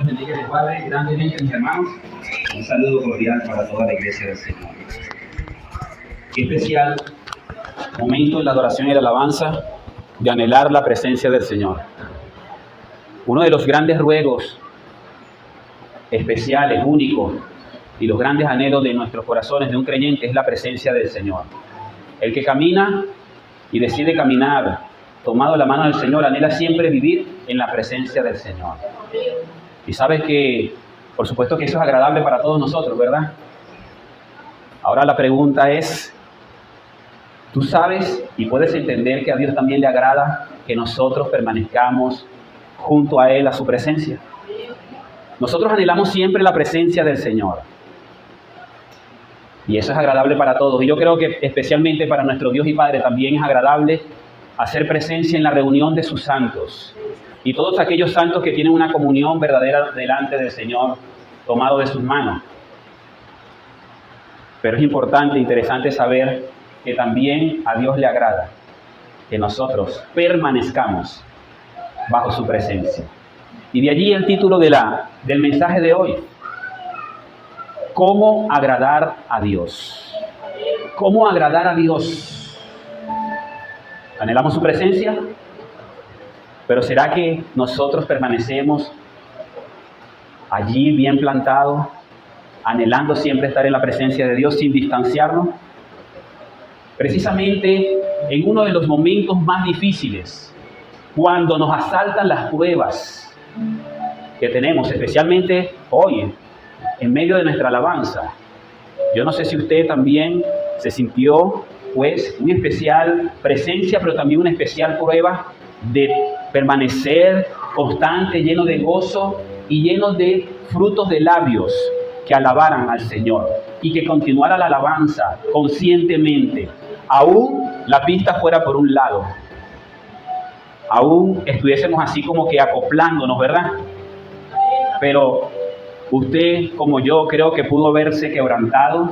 los bendiga el Padre grandemente, mis hermanos. Un saludo cordial para toda la iglesia del Señor. Qué especial momento en la adoración y la alabanza de anhelar la presencia del Señor. Uno de los grandes ruegos especiales, únicos, y los grandes anhelos de nuestros corazones de un creyente es la presencia del Señor. El que camina y decide caminar tomado la mano del Señor anhela siempre vivir en la presencia del Señor. Y sabes que, por supuesto que eso es agradable para todos nosotros, ¿verdad? Ahora la pregunta es, ¿tú sabes y puedes entender que a Dios también le agrada que nosotros permanezcamos junto a Él, a su presencia? Nosotros anhelamos siempre la presencia del Señor. Y eso es agradable para todos. Y yo creo que especialmente para nuestro Dios y Padre también es agradable hacer presencia en la reunión de sus santos. Y todos aquellos santos que tienen una comunión verdadera delante del Señor, tomado de sus manos. Pero es importante, interesante saber que también a Dios le agrada que nosotros permanezcamos bajo su presencia. Y de allí el título del mensaje de hoy. ¿Cómo agradar a Dios? ¿Cómo agradar a Dios? ¿Anhelamos su presencia? Pero ¿será que nosotros permanecemos allí bien plantados, anhelando siempre estar en la presencia de Dios sin distanciarnos? Precisamente en uno de los momentos más difíciles, cuando nos asaltan las pruebas que tenemos, especialmente hoy, en medio de nuestra alabanza. Yo no sé si usted también se sintió, pues, una especial presencia, pero también una especial prueba de permanecer constante, lleno de gozo y lleno de frutos de labios que alabaran al Señor y que continuara la alabanza conscientemente, aún la pista fuera por un lado, aún estuviésemos así como que acoplándonos, ¿verdad? Pero usted, como yo, creo que pudo verse quebrantado,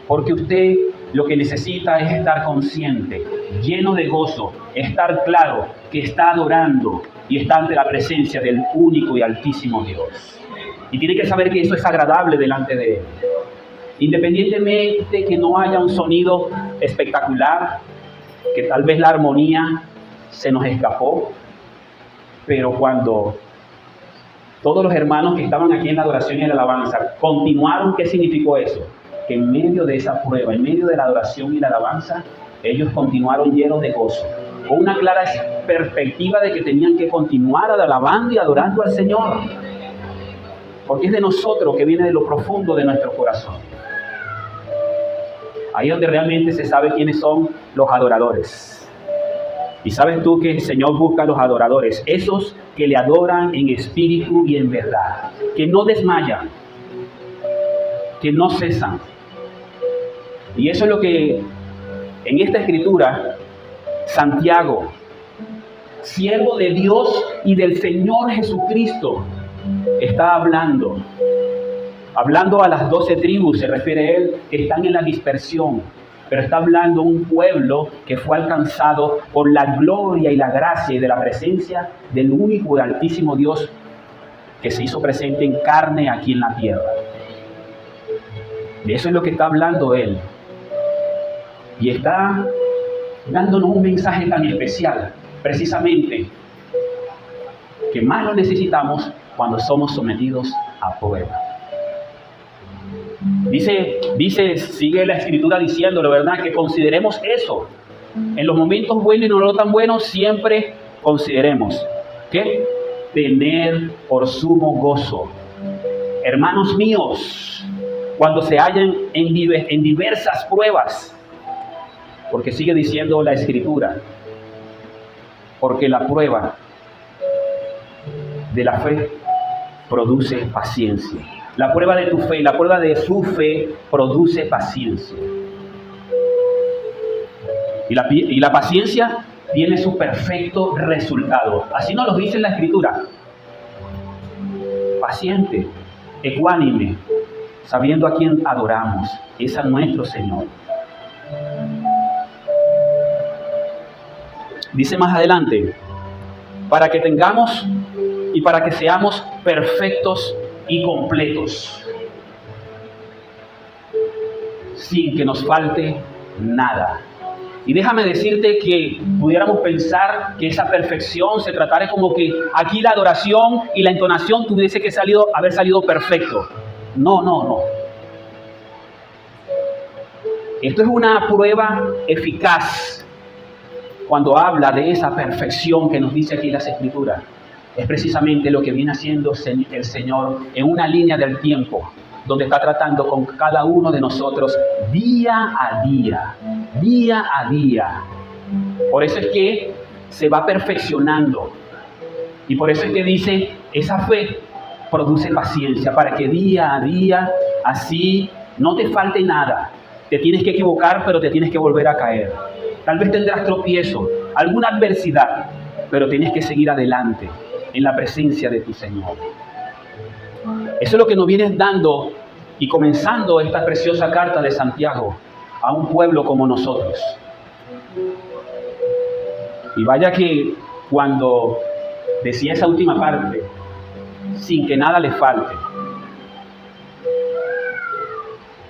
porque usted lo que necesita es estar consciente, lleno de gozo, estar claro que está adorando y está ante la presencia del único y altísimo Dios. Y tiene que saber que eso es agradable delante de Él. Independientemente que no haya un sonido espectacular, que tal vez la armonía se nos escapó, pero cuando todos los hermanos que estaban aquí en la adoración y en la alabanza continuaron, ¿qué significó eso? Que en medio de esa prueba, en medio de la adoración y la alabanza, ellos continuaron llenos de gozo, con una clara perspectiva de que tenían que continuar alabando y adorando al Señor, porque es de nosotros que viene de lo profundo de nuestro corazón. Ahí es donde realmente se sabe quiénes son los adoradores. Y sabes tú que el Señor busca a los adoradores, esos que le adoran en espíritu y en verdad, que no desmayan, que no cesan. Y eso es lo que en esta escritura Santiago, siervo de Dios y del Señor Jesucristo, está hablando a las 12 tribus, se refiere a él, que están en la dispersión. Pero está hablando un pueblo que fue alcanzado por la gloria y la gracia y de la presencia del único y altísimo Dios que se hizo presente en carne aquí en la tierra. De eso es lo que está hablando Él. Y está dándonos un mensaje tan especial, precisamente, que más lo necesitamos cuando somos sometidos a prueba. Sigue la escritura diciéndolo, ¿verdad? Que consideremos eso. En los momentos buenos y no tan buenos, siempre consideremos que tener por sumo gozo, hermanos míos, cuando se hallen en diversas pruebas. Porque sigue diciendo la escritura, porque la prueba de la fe produce paciencia. La prueba de tu fe, la prueba de su fe produce paciencia. Y la paciencia tiene su perfecto resultado. Así nos lo dice la Escritura. Paciente, ecuánime, sabiendo a quién adoramos. Es a nuestro Señor. Dice más adelante, para que tengamos y para que seamos perfectos y completos, sin que nos falte nada. Y déjame decirte que pudiéramos pensar que esa perfección se tratara como que aquí la adoración y la entonación tuviese que haber salido perfecto. No. Esto es una prueba eficaz cuando habla de esa perfección que nos dice aquí las Escrituras. Es precisamente lo que viene haciendo el Señor en una línea del tiempo, donde está tratando con cada uno de nosotros día a día. Por eso es que se va perfeccionando. Y por eso es que dice, esa fe produce paciencia, para que día a día así no te falte nada. Te tienes que equivocar, pero te tienes que volver a caer. Tal vez tendrás tropiezo, alguna adversidad, pero tienes que seguir adelante en la presencia de tu Señor. Eso es lo que nos viene dando y comenzando esta preciosa carta de Santiago a un pueblo como nosotros. Y vaya que cuando decía esa última parte, sin que nada le falte,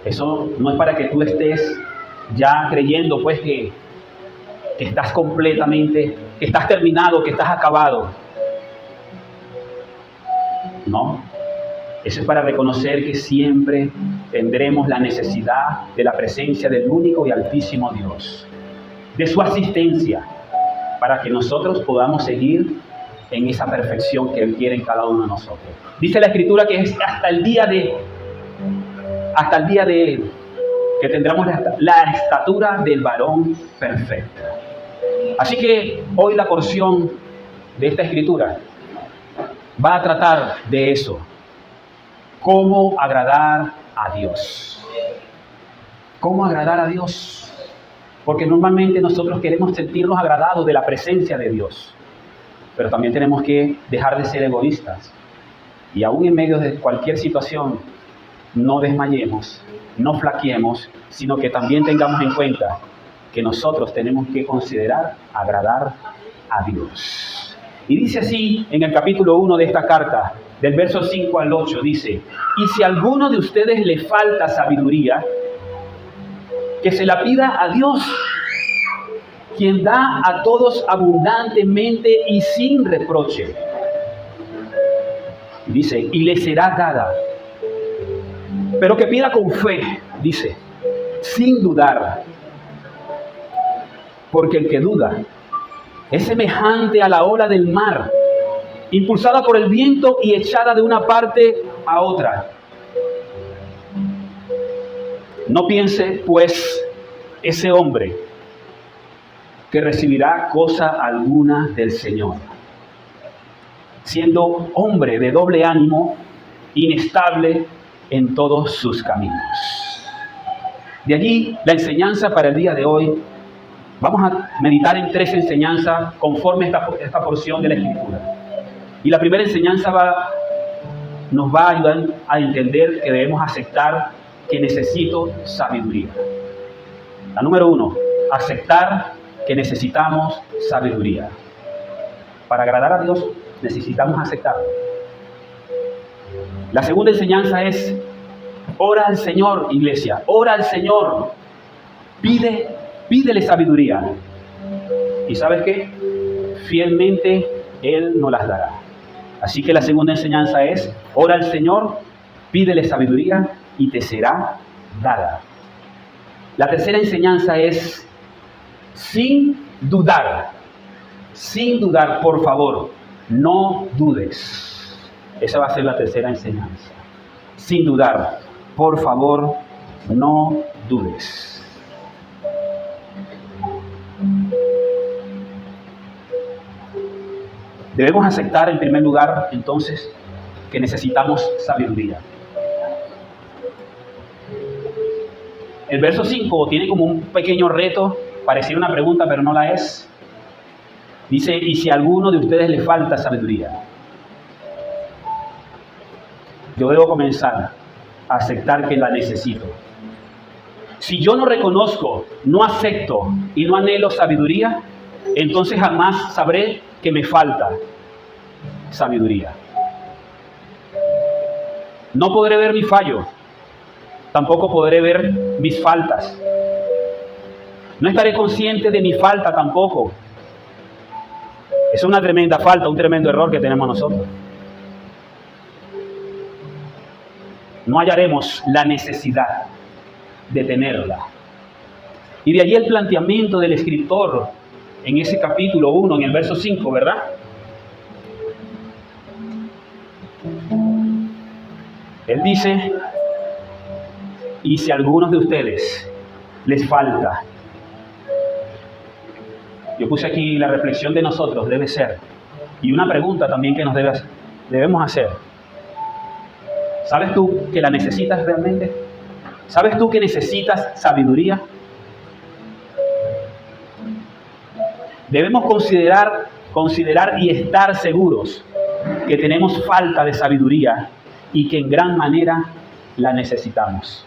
eso no es para que tú estés ya creyendo pues que estás completamente, que estás terminado, que estás acabado. No, eso es para reconocer que siempre tendremos la necesidad de la presencia del único y altísimo Dios, de su asistencia, para que nosotros podamos seguir en esa perfección que Él quiere en cada uno de nosotros. Dice la Escritura que es hasta el día de que tendremos la estatura del varón perfecto. Así que hoy la porción de esta Escritura va a tratar de eso. ¿Cómo agradar a Dios? ¿Cómo agradar a Dios? Porque normalmente nosotros queremos sentirnos agradados de la presencia de Dios. Pero también tenemos que dejar de ser egoístas. Y aún en medio de cualquier situación, no desmayemos, no flaqueemos, sino que también tengamos en cuenta que nosotros tenemos que considerar agradar a Dios. Y dice así en el capítulo 1 de esta carta, del verso 5 al 8, dice: y si a alguno de ustedes le falta sabiduría, que se la pida a Dios, quien da a todos abundantemente y sin reproche. Dice, y le será dada. Pero que pida con fe, dice, sin dudar. Porque el que duda es semejante a la ola del mar, impulsada por el viento y echada de una parte a otra. No piense, pues, ese hombre que recibirá cosa alguna del Señor, siendo hombre de doble ánimo, inestable en todos sus caminos. De allí la enseñanza para el día de hoy. Vamos a meditar en 3 enseñanzas conforme esta porción de la Escritura. Y la primera enseñanza nos va a ayudar a entender que debemos aceptar que necesito sabiduría. La número 1, aceptar que necesitamos sabiduría. Para agradar a Dios necesitamos aceptarlo. La segunda enseñanza es: ora al Señor, iglesia, ora al Señor. Pídele sabiduría. ¿Y sabes qué? Fielmente Él nos las dará. Así que la segunda enseñanza es: ora al Señor, pídele sabiduría y te será dada. La tercera enseñanza es: sin dudar, por favor, no dudes. Esa va a ser la tercera enseñanza. Sin dudar, por favor, no dudes. Debemos aceptar en primer lugar, entonces, que necesitamos sabiduría. El verso 5 tiene como un pequeño reto, pareciera una pregunta, pero no la es. Dice: y si a alguno de ustedes le falta sabiduría. Yo debo comenzar a aceptar que la necesito. Si yo no reconozco, no acepto y no anhelo sabiduría, entonces jamás sabré que me falta. sabiduría. No podré ver mi fallo, tampoco podré ver mis faltas. No estaré consciente de mi falta tampoco. Es una tremenda falta, un tremendo error que tenemos nosotros. No hallaremos la necesidad de tenerla. Y de allí el planteamiento del escritor en ese capítulo 1, en el verso 5, ¿verdad? Él dice, y si a algunos de ustedes les falta, yo puse aquí la reflexión de nosotros, debe ser, y una pregunta también que nos debemos hacer. ¿Sabes tú que la necesitas realmente? ¿Sabes tú que necesitas sabiduría? Debemos considerar y estar seguros que tenemos falta de sabiduría y que en gran manera la necesitamos.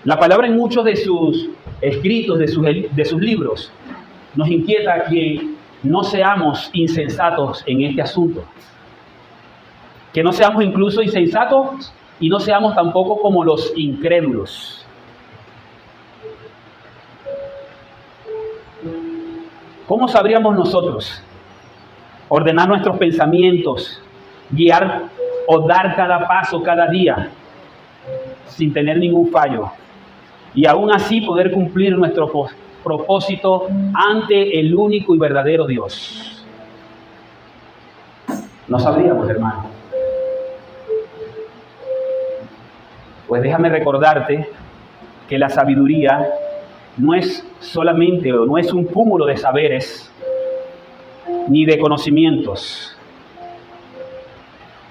La palabra en muchos de sus escritos, de sus libros, nos inquieta que no seamos insensatos en este asunto. Que no seamos incluso insensatos y no seamos tampoco como los incrédulos. ¿Cómo sabríamos nosotros ordenar nuestros pensamientos, guiar o dar cada paso cada día sin tener ningún fallo y aún así poder cumplir nuestro propósito ante el único y verdadero Dios? No sabríamos, hermano. Pues déjame recordarte que la sabiduría no es solamente o no es un cúmulo de saberes ni de conocimientos.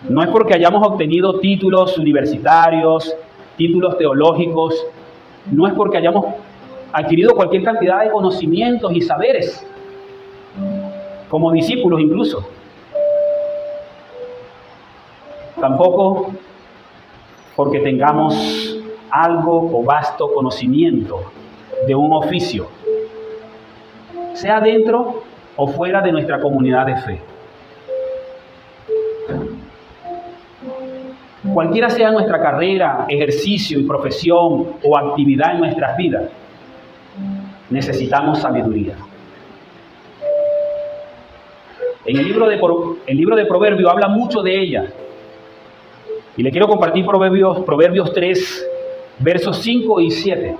No es porque hayamos obtenido títulos universitarios, títulos teológicos, no es porque hayamos adquirido cualquier cantidad de conocimientos y saberes, como discípulos incluso. Tampoco porque tengamos algo o vasto conocimiento de un oficio, sea dentro o fuera de nuestra comunidad de fe. Cualquiera sea nuestra carrera, ejercicio y profesión o actividad en nuestras vidas, necesitamos sabiduría. En el libro de Proverbios habla mucho de ella. Y le quiero compartir Proverbios 3, versos 5 y 7.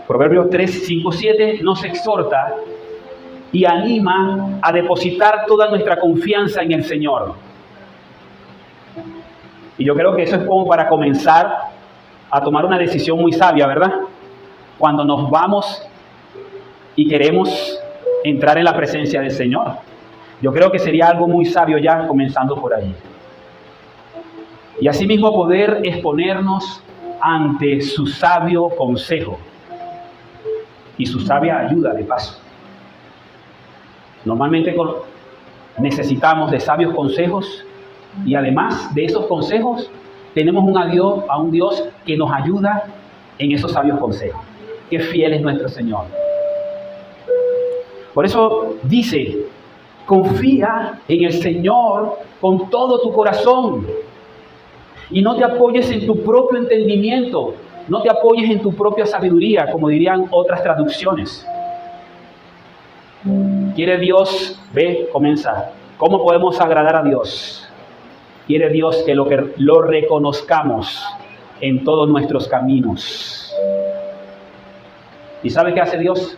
Proverbios 3, 5, 7 nos exhorta y anima a depositar toda nuestra confianza en el Señor. Y yo creo que eso es como para comenzar a tomar una decisión muy sabia, ¿verdad? Cuando nos vamos y queremos entrar en la presencia del Señor. Yo creo que sería algo muy sabio ya comenzando por ahí. Y asimismo poder exponernos ante su sabio consejo y su sabia ayuda de paso. Normalmente necesitamos de sabios consejos y además de esos consejos tenemos a un Dios que nos ayuda en esos sabios consejos. Qué fiel es nuestro Señor. Por eso dice, confía en el Señor con todo tu corazón y no te apoyes en tu propio entendimiento, no te apoyes en tu propia sabiduría, como dirían otras traducciones. Quiere Dios, comienza. ¿Cómo podemos agradar a Dios? Quiere Dios que lo reconozcamos en todos nuestros caminos. ¿Y sabe qué hace Dios?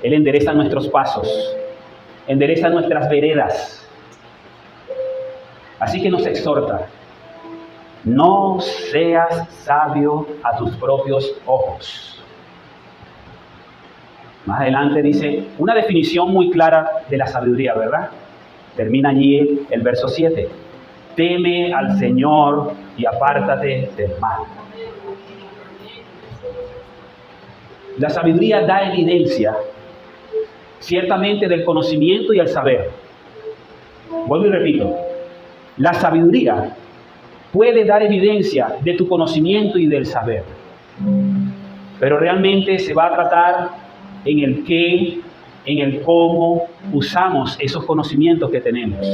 Él endereza nuestros pasos, endereza nuestras veredas. Así que nos exhorta, no seas sabio a tus propios ojos. Más adelante dice una definición muy clara de la sabiduría, ¿verdad? Termina allí el verso 7. Teme al Señor y apártate del mal. La sabiduría da evidencia ciertamente del conocimiento y el saber. Vuelvo y repito, la sabiduría puede dar evidencia de tu conocimiento y del saber, pero realmente se va a tratar en el qué, en el cómo usamos esos conocimientos que tenemos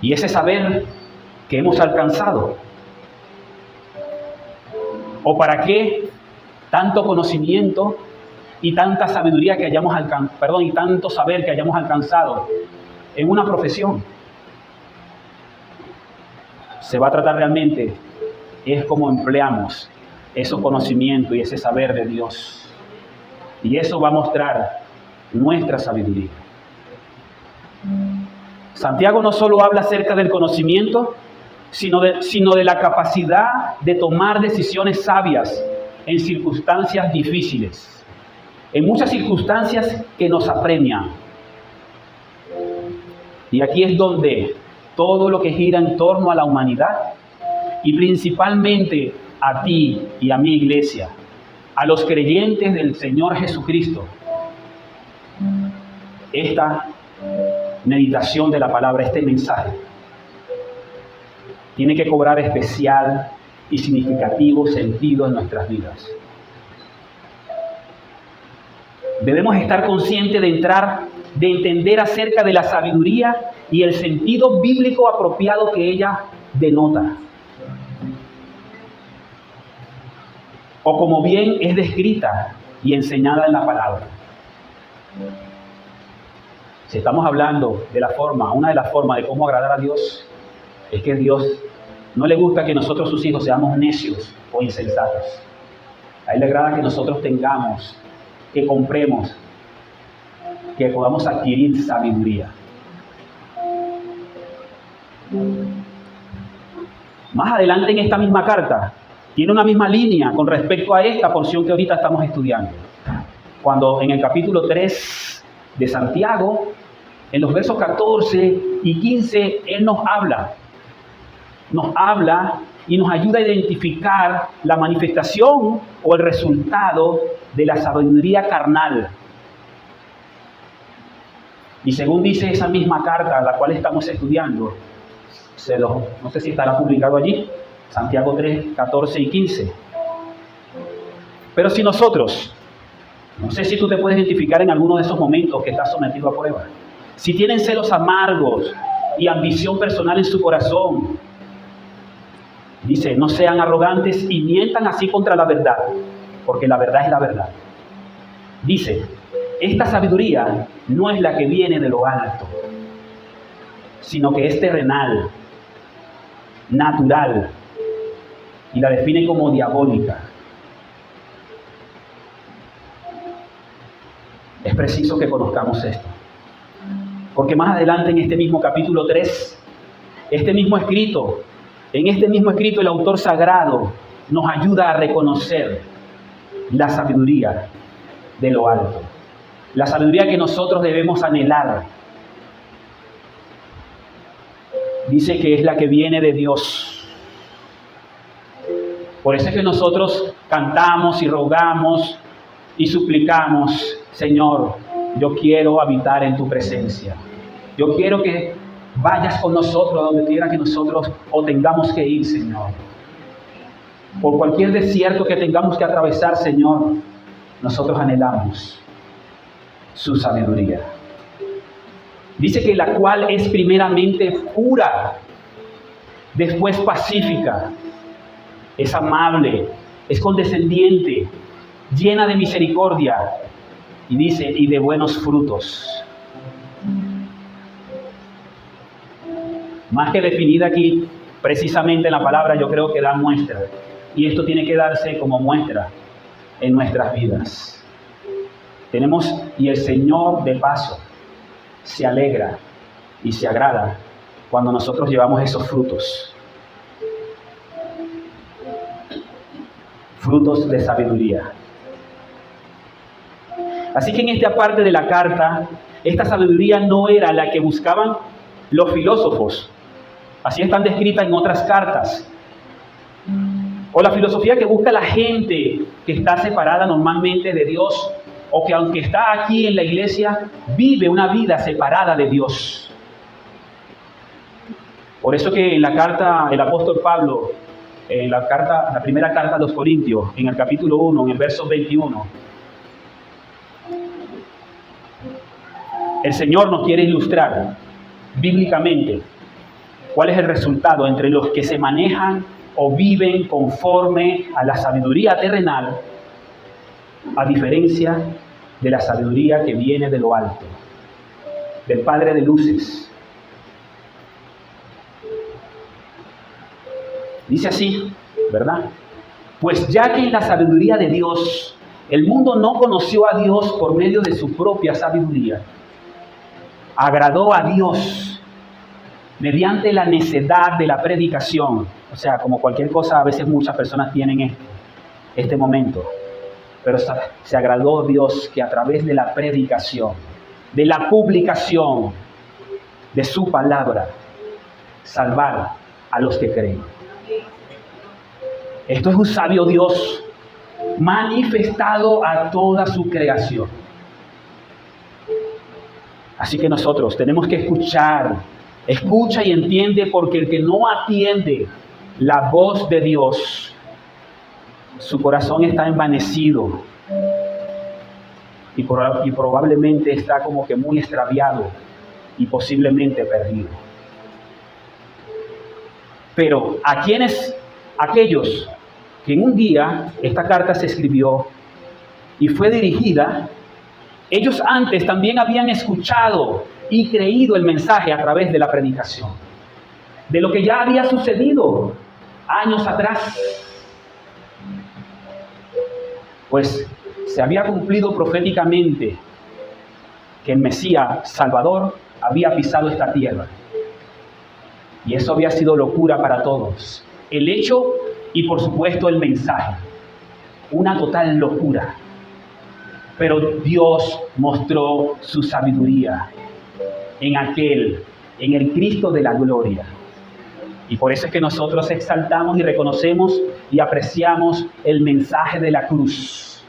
y ese saber que hemos alcanzado. ¿O para qué tanto conocimiento y tanta sabiduría que hayamos alcanzado, y tanto saber que hayamos alcanzado en una profesión? Se va a tratar realmente es cómo empleamos esos conocimientos y ese saber de Dios. Y eso va a mostrar nuestra sabiduría. Santiago no solo habla acerca del conocimiento, sino de la capacidad de tomar decisiones sabias en circunstancias difíciles, en muchas circunstancias que nos apremian. Y aquí es donde todo lo que gira en torno a la humanidad, y principalmente a ti y a mi iglesia, a los creyentes del Señor Jesucristo, esta meditación de la palabra, este mensaje, tiene que cobrar especial y significativo sentido en nuestras vidas. Debemos estar conscientes de entender acerca de la sabiduría y el sentido bíblico apropiado que ella denota, o como bien es descrita y enseñada en la palabra. Si estamos hablando de una de las formas de cómo agradar a Dios, es que a Dios no le gusta que nosotros, sus hijos, seamos necios o insensatos. A Él le agrada que nosotros tengamos, que compremos, que podamos adquirir sabiduría. Más adelante en esta misma carta, tiene una misma línea con respecto a esta porción que ahorita estamos estudiando. Cuando en el capítulo 3 de Santiago, en los versos 14 y 15, Él nos habla y nos ayuda a identificar la manifestación o el resultado de la sabiduría carnal. Y según dice esa misma carta, la cual estamos estudiando, no sé si estará publicado allí, Santiago 3, 14 y 15. Pero si nosotros, no sé si tú te puedes identificar en alguno de esos momentos que estás sometido a prueba, si tienen celos amargos y ambición personal en su corazón, dice, no sean arrogantes y mientan así contra la verdad, porque la verdad es la verdad. Dice, esta sabiduría no es la que viene de lo alto, sino que es terrenal, natural, y la define como diabólica. Es preciso que conozcamos esto, porque más adelante en este mismo capítulo 3, en este mismo escrito el autor sagrado nos ayuda a reconocer la sabiduría de lo alto, la sabiduría que nosotros debemos anhelar. Dice que es la que viene de Dios. Por eso es que nosotros cantamos y rogamos y suplicamos, Señor, yo quiero habitar en tu presencia. Yo quiero que vayas con nosotros a donde quiera que nosotros o tengamos que ir, Señor. Por cualquier desierto que tengamos que atravesar, Señor, nosotros anhelamos su sabiduría. Dice que la cual es primeramente pura, después pacífica, es amable, es condescendiente, llena de misericordia, y dice, y de buenos frutos. Más que definida aquí precisamente en la palabra, yo creo que da muestra. Y esto tiene que darse como muestra en nuestras vidas. Y el Señor de paso se alegra y se agrada cuando nosotros llevamos esos frutos. Frutos de sabiduría. Así que en esta parte de la carta, esta sabiduría no era la que buscaban los filósofos. Así están descritas en otras cartas. O la filosofía que busca la gente que está separada normalmente de Dios, o que aunque está aquí en la iglesia, vive una vida separada de Dios. Por eso que en la carta, el apóstol Pablo, en la primera carta a los Corintios, en el capítulo 1, en el verso 21, El Señor nos quiere ilustrar bíblicamente cuál es el resultado entre los que se manejan o viven conforme a la sabiduría terrenal, a diferencia de la sabiduría que viene de lo alto, del Padre de luces. Dice así, ¿verdad? Pues ya que en la sabiduría de Dios, el mundo no conoció a Dios por medio de su propia sabiduría, agradó a Dios mediante la necedad de la predicación. O sea, como cualquier cosa, a veces muchas personas tienen este momento. Pero se agradó Dios que a través de la predicación, de la publicación de su palabra, salvar a los que creen. Esto es un sabio Dios manifestado a toda su creación. Así que nosotros tenemos que escuchar, escucha y entiende, porque el que no atiende la voz de Dios, su corazón está envanecido y probablemente está como que muy extraviado y posiblemente perdido. Pero aquellos que en un día esta carta se escribió y fue dirigida, ellos antes también habían escuchado y creído el mensaje a través de la predicación, de lo que ya había sucedido años atrás. Pues se había cumplido proféticamente que el Mesías Salvador había pisado esta tierra. Y eso había sido locura para todos. El hecho y por supuesto el mensaje. Una total locura. Pero Dios mostró su sabiduría en el Cristo de la gloria. Y por eso es que nosotros exaltamos y reconocemos y apreciamos el mensaje de la cruz.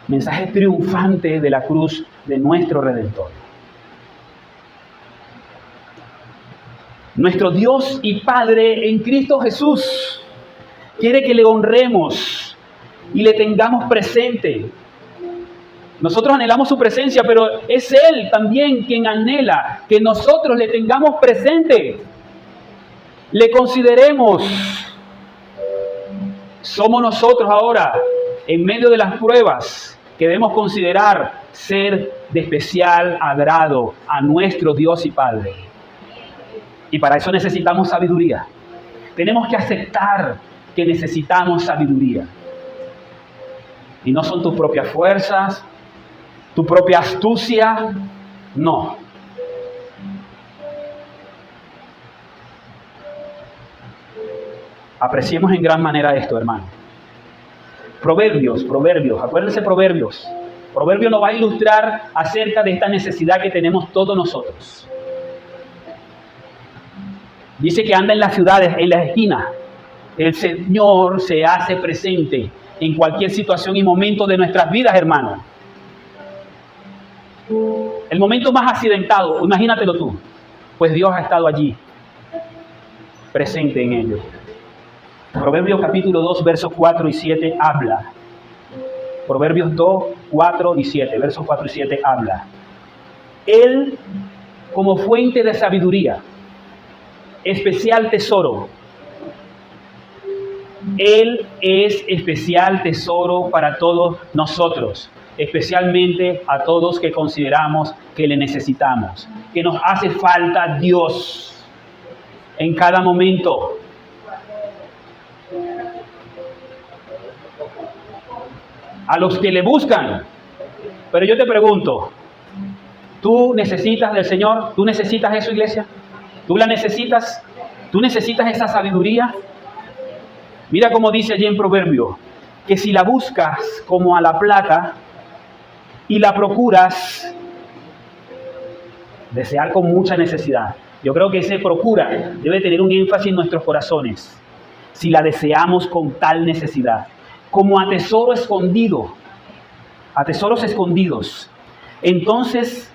Mensaje triunfante de la cruz de nuestro Redentor. Nuestro Dios y Padre en Cristo Jesús quiere que le honremos y le tengamos presente. Nosotros anhelamos su presencia, pero es Él también quien anhela que nosotros le tengamos presente. Le consideremos. Somos nosotros ahora, en medio de las pruebas, que debemos considerar ser de especial agrado a nuestro Dios y Padre. Y para eso necesitamos sabiduría. Tenemos que aceptar que necesitamos sabiduría. Y no son tus propias fuerzas, tu propia astucia, no. Apreciemos en gran manera esto, hermano. Proverbios, acuérdense Proverbios. Proverbios nos va a ilustrar acerca de esta necesidad que tenemos todos nosotros. Dice que anda en las ciudades, en las esquinas. El Señor se hace presente en cualquier situación y momento de nuestras vidas, hermano. El momento más accidentado, imagínatelo tú, pues Dios ha estado allí, presente en ello. Proverbios capítulo 2, versos 4 y 7 habla. Proverbios 2, 4 y 7, versos 4 y 7 habla. Él, como fuente de sabiduría, especial tesoro. Él es especial tesoro para todos nosotros, especialmente a todos que consideramos que le necesitamos, que nos hace falta Dios en cada momento. A los que le buscan. Pero yo te pregunto, ¿tú necesitas del Señor? ¿Tú necesitas eso, iglesia? ¿Tú la necesitas? ¿Tú necesitas esa sabiduría? Mira cómo dice allí en Proverbio, que si la buscas como a la plata y la procuras, desear con mucha necesidad. Yo creo que ese procura debe tener un énfasis en nuestros corazones. Si la deseamos con tal necesidad, como a tesoro escondido, a tesoros escondidos, entonces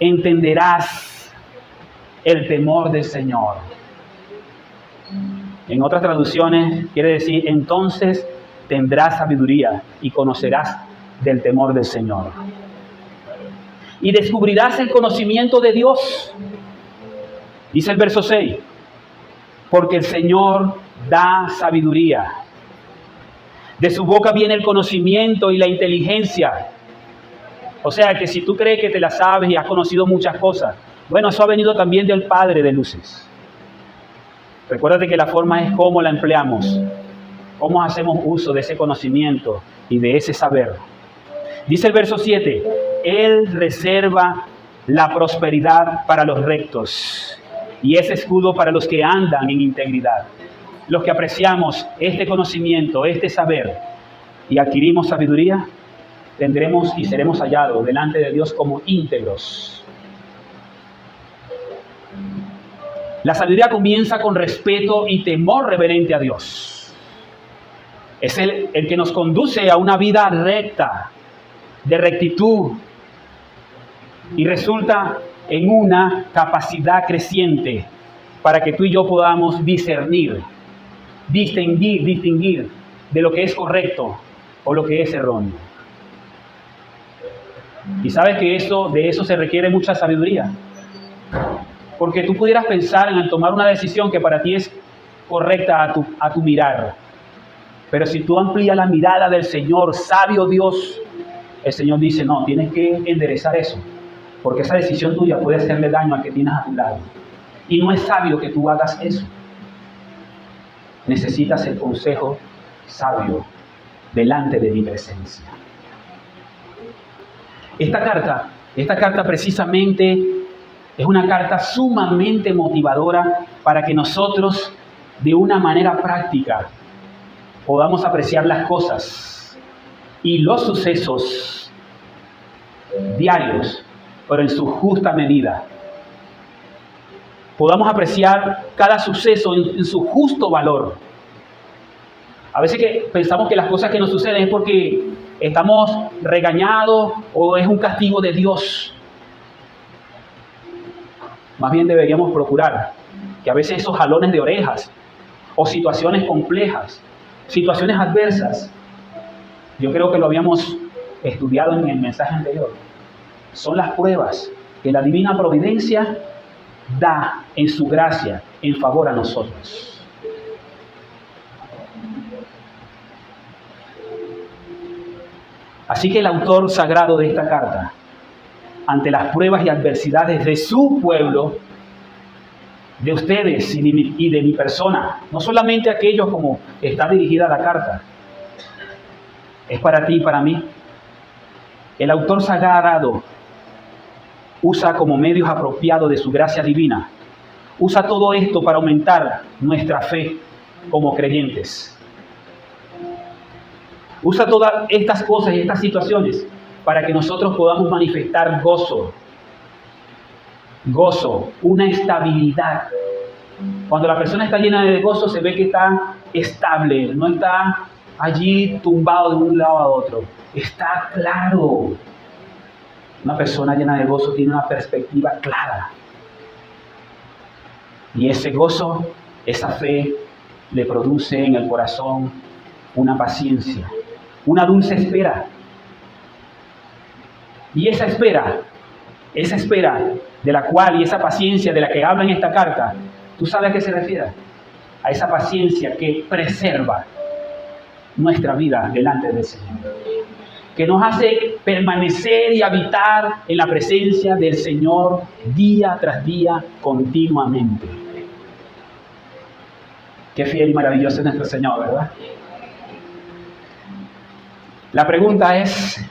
entenderás el temor del Señor. En otras traducciones quiere decir, entonces tendrás sabiduría y conocerás del temor del Señor. y descubrirás el conocimiento de Dios. Dice el verso 6, porque el Señor da sabiduría. De su boca viene el conocimiento y la inteligencia. O sea que si tú crees que te la sabes y has conocido muchas cosas, bueno, eso ha venido también del Padre de luces. Recuérdate que la forma es cómo la empleamos, cómo hacemos uso de ese conocimiento y de ese saber. Dice el verso 7, Él reserva la prosperidad para los rectos y es escudo para los que andan en integridad. Los que apreciamos este conocimiento, este saber y adquirimos sabiduría, tendremos y seremos hallados delante de Dios como íntegros. La sabiduría comienza con respeto y temor reverente a Dios. Es el que nos conduce a una vida recta, de rectitud, y resulta en una capacidad creciente para que tú y yo podamos discernir, distinguir de lo que es correcto o lo que es erróneo. Y sabes que de eso se requiere mucha sabiduría. Porque tú pudieras pensar en tomar una decisión que para ti es correcta a tu mirar. Pero si tú amplías la mirada del Señor, sabio Dios, el Señor dice, no, tienes que enderezar eso. Porque esa decisión tuya puede hacerle daño al que tienes a tu lado. Y no es sabio que tú hagas eso. Necesitas el consejo sabio delante de mi presencia. Esta carta precisamente es una carta sumamente motivadora para que nosotros, de una manera práctica, podamos apreciar las cosas y los sucesos diarios, pero en su justa medida. Podamos apreciar cada suceso en su justo valor. A veces que pensamos que las cosas que nos suceden es porque estamos regañados o es un castigo de Dios. Más bien deberíamos procurar que a veces esos jalones de orejas o situaciones complejas, situaciones adversas, yo creo que lo habíamos estudiado en el mensaje anterior, son las pruebas que la divina providencia da en su gracia en favor a nosotros. Así que el autor sagrado de esta carta, ante las pruebas y adversidades de su pueblo, de ustedes y de mi persona, no solamente aquellos como está dirigida la carta, es para ti y para mí. El autor sagrado usa como medios apropiados de su gracia divina, usa todo esto para aumentar nuestra fe como creyentes. Usa todas estas cosas y estas situaciones para que nosotros podamos manifestar gozo, una estabilidad. Cuando la persona está llena de gozo, se ve que está estable, no está allí tumbado de un lado a otro. Está claro. Una persona llena de gozo tiene una perspectiva clara. Y ese gozo, esa fe, le produce en el corazón una paciencia, una dulce espera. Y esa espera de la cual y esa paciencia de la que habla en esta carta, ¿tú sabes a qué se refiere? A esa paciencia que preserva nuestra vida delante del Señor, que nos hace permanecer y habitar en la presencia del Señor día tras día, continuamente. Qué fiel y maravilloso es nuestro Señor, ¿verdad? La pregunta es,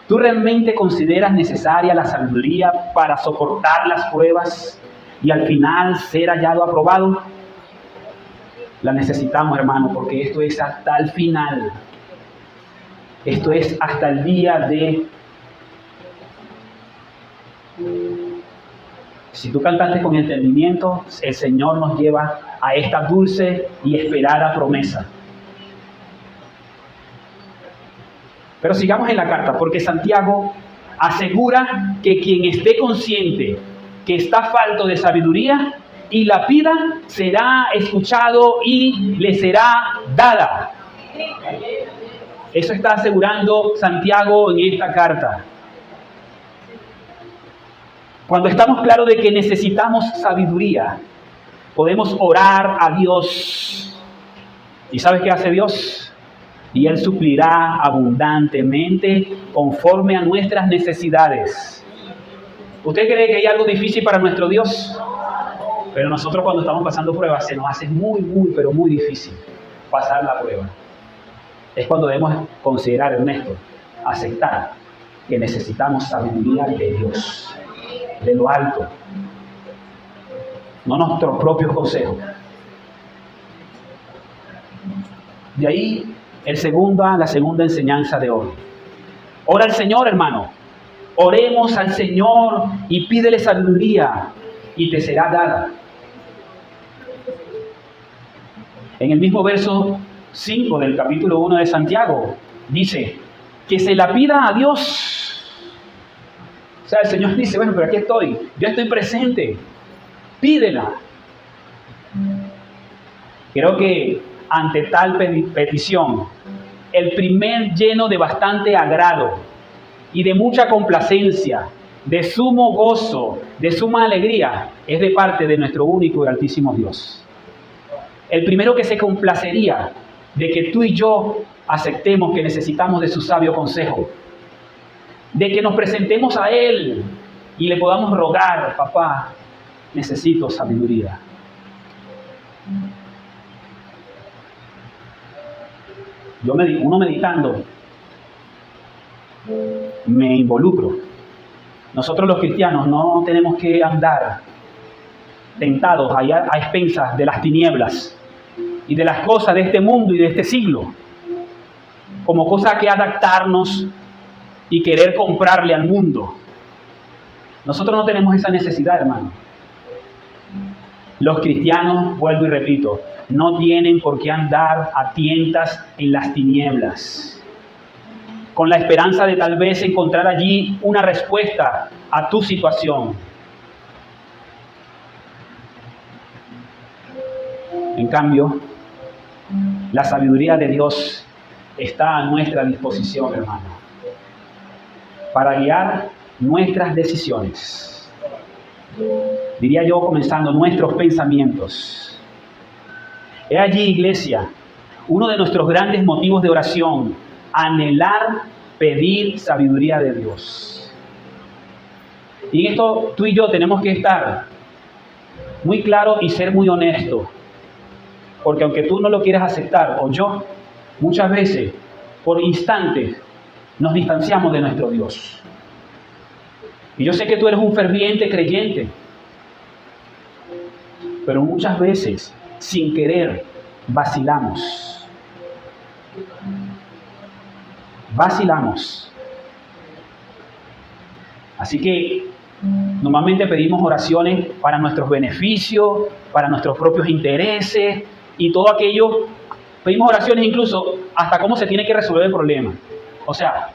¿tú realmente consideras necesaria la sabiduría para soportar las pruebas y al final ser hallado aprobado? La necesitamos, hermano, porque esto es hasta el final. Esto es hasta el día de... Si tú cantaste con entendimiento, el Señor nos lleva a esta dulce y esperada promesa. Pero sigamos en la carta, porque Santiago asegura que quien esté consciente que está falto de sabiduría y la pida, será escuchado y le será dada. Eso está asegurando Santiago en esta carta. Cuando estamos claros de que necesitamos sabiduría, podemos orar a Dios. ¿Y sabes qué hace Dios? Y Él suplirá abundantemente conforme a nuestras necesidades. ¿Usted cree que hay algo difícil para nuestro Dios? Pero nosotros cuando estamos pasando pruebas se nos hace muy, pero muy difícil pasar la prueba. Es cuando debemos considerar, Ernesto, aceptar que necesitamos sabiduría de Dios, de lo alto, no nuestros propios consejos. De ahí la segunda enseñanza de hoy. Ora al Señor, hermano. Oremos al Señor y pídele sabiduría y te será dada. En el mismo verso 5 del capítulo 1 de Santiago, dice que se la pida a Dios. O sea, el Señor dice, bueno, pero aquí estoy, yo estoy presente, pídela. Creo que ante tal petición, el primer lleno de bastante agrado y de mucha complacencia, de sumo gozo, de suma alegría, es de parte de nuestro único y altísimo Dios. El primero que se complacería de que tú y yo aceptemos que necesitamos de su sabio consejo, de que nos presentemos a Él y le podamos rogar, papá, necesito sabiduría. Uno meditando, me involucro. Nosotros los cristianos no tenemos que andar tentados a expensas de las tinieblas y de las cosas de este mundo y de este siglo, como cosa que adaptarnos y querer comprarle al mundo. Nosotros no tenemos esa necesidad, hermano. Los cristianos, vuelvo y repito, no tienen por qué andar a tientas en las tinieblas, con la esperanza de tal vez encontrar allí una respuesta a tu situación. En cambio, la sabiduría de Dios está a nuestra disposición, hermano, para guiar nuestras decisiones. Diría yo, comenzando nuestros pensamientos. He allí, iglesia, uno de nuestros grandes motivos de oración: anhelar, pedir sabiduría de Dios. Y en esto tú y yo tenemos que estar muy claros y ser muy honestos. Porque aunque tú no lo quieras aceptar, o yo, muchas veces, por instantes, nos distanciamos de nuestro Dios. Y yo sé que tú eres un ferviente creyente, pero muchas veces, sin querer, vacilamos. Vacilamos. Así que normalmente pedimos oraciones para nuestros beneficios, para nuestros propios intereses y todo aquello. Pedimos oraciones incluso hasta cómo se tiene que resolver el problema. O sea,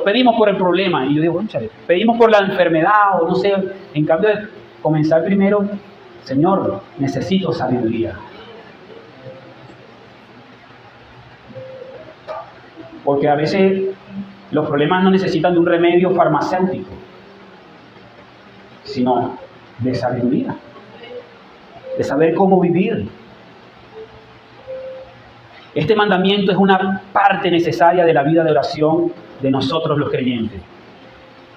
pedimos por el problema y yo digo, pedimos por la enfermedad o no sé. En cambio de comenzar primero, Señor, necesito sabiduría. Porque a veces los problemas no necesitan de un remedio farmacéutico, sino de sabiduría, de saber cómo vivir. Este mandamiento es una parte necesaria de la vida de oración de nosotros los creyentes.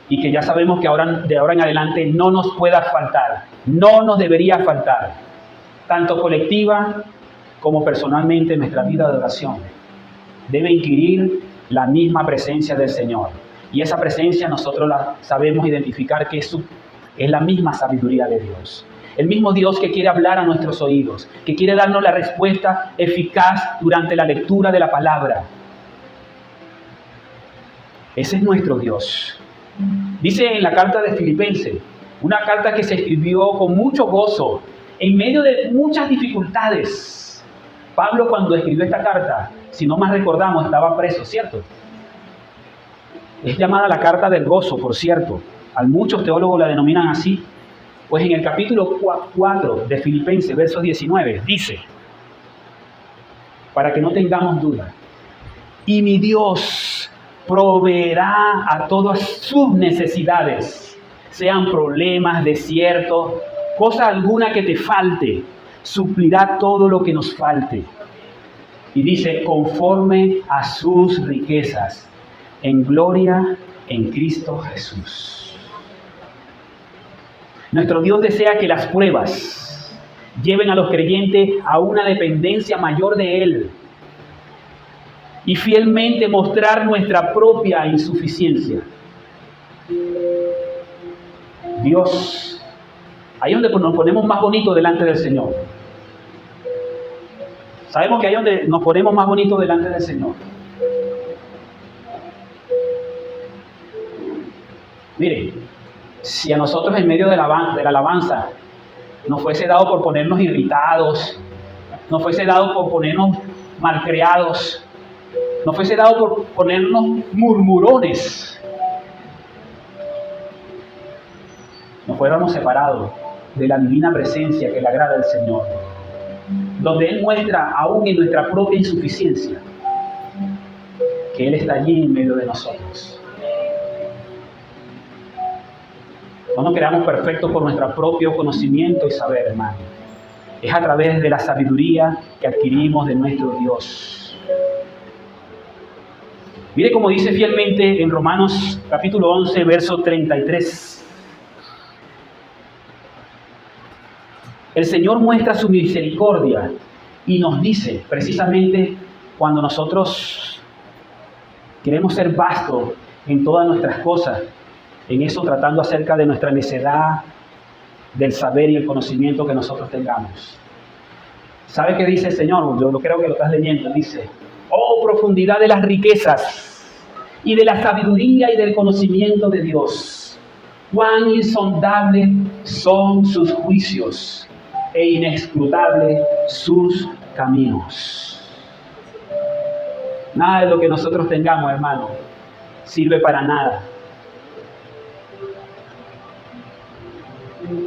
Y que ya sabemos que de ahora en adelante no nos pueda faltar, no nos debería faltar, tanto colectiva como personalmente en nuestra vida de oración. Debe inquirir la misma presencia del Señor. Y esa presencia nosotros la sabemos identificar que es la misma sabiduría de Dios. El mismo Dios que quiere hablar a nuestros oídos, que quiere darnos la respuesta eficaz durante la lectura de la palabra. Ese es nuestro Dios. Dice en la carta de Filipenses, una carta que se escribió con mucho gozo, en medio de muchas dificultades. Pablo, cuando escribió esta carta, si no más recordamos, estaba preso, ¿cierto? Es llamada la carta del gozo, por cierto. A muchos teólogos la denominan así. Pues en el capítulo 4 de Filipenses, verso 19, dice, para que no tengamos duda, y mi Dios proveerá a todas sus necesidades, sean problemas, desiertos, cosa alguna que te falte, suplirá todo lo que nos falte. Y dice, conforme a sus riquezas, en gloria en Cristo Jesús. Nuestro Dios desea que las pruebas lleven a los creyentes a una dependencia mayor de Él y fielmente mostrar nuestra propia insuficiencia. Dios, ahí es donde nos ponemos más bonitos delante del Señor. Sabemos que ahí es donde nos ponemos más bonitos delante del Señor. Mire, si a nosotros en medio de la alabanza nos fuese dado por ponernos irritados, nos fuese dado por ponernos malcriados, nos fuese dado por ponernos murmurones, nos fuéramos separados de la divina presencia que le agrada al Señor, donde Él muestra aún en nuestra propia insuficiencia que Él está allí en medio de nosotros. No nos creamos perfectos por nuestro propio conocimiento y saber, hermano. Es a través de la sabiduría que adquirimos de nuestro Dios. Mire cómo dice fielmente en Romanos capítulo 11, verso 33. El Señor muestra su misericordia y nos dice, precisamente cuando nosotros queremos ser vastos en todas nuestras cosas, en eso tratando acerca de nuestra necedad, del saber y el conocimiento que nosotros tengamos. ¿Sabe qué dice el Señor? Yo creo que lo estás leyendo. Dice, oh profundidad de las riquezas y de la sabiduría y del conocimiento de Dios. Cuán insondables son sus juicios e inescrutables sus caminos. Nada de lo que nosotros tengamos, hermano, sirve para nada.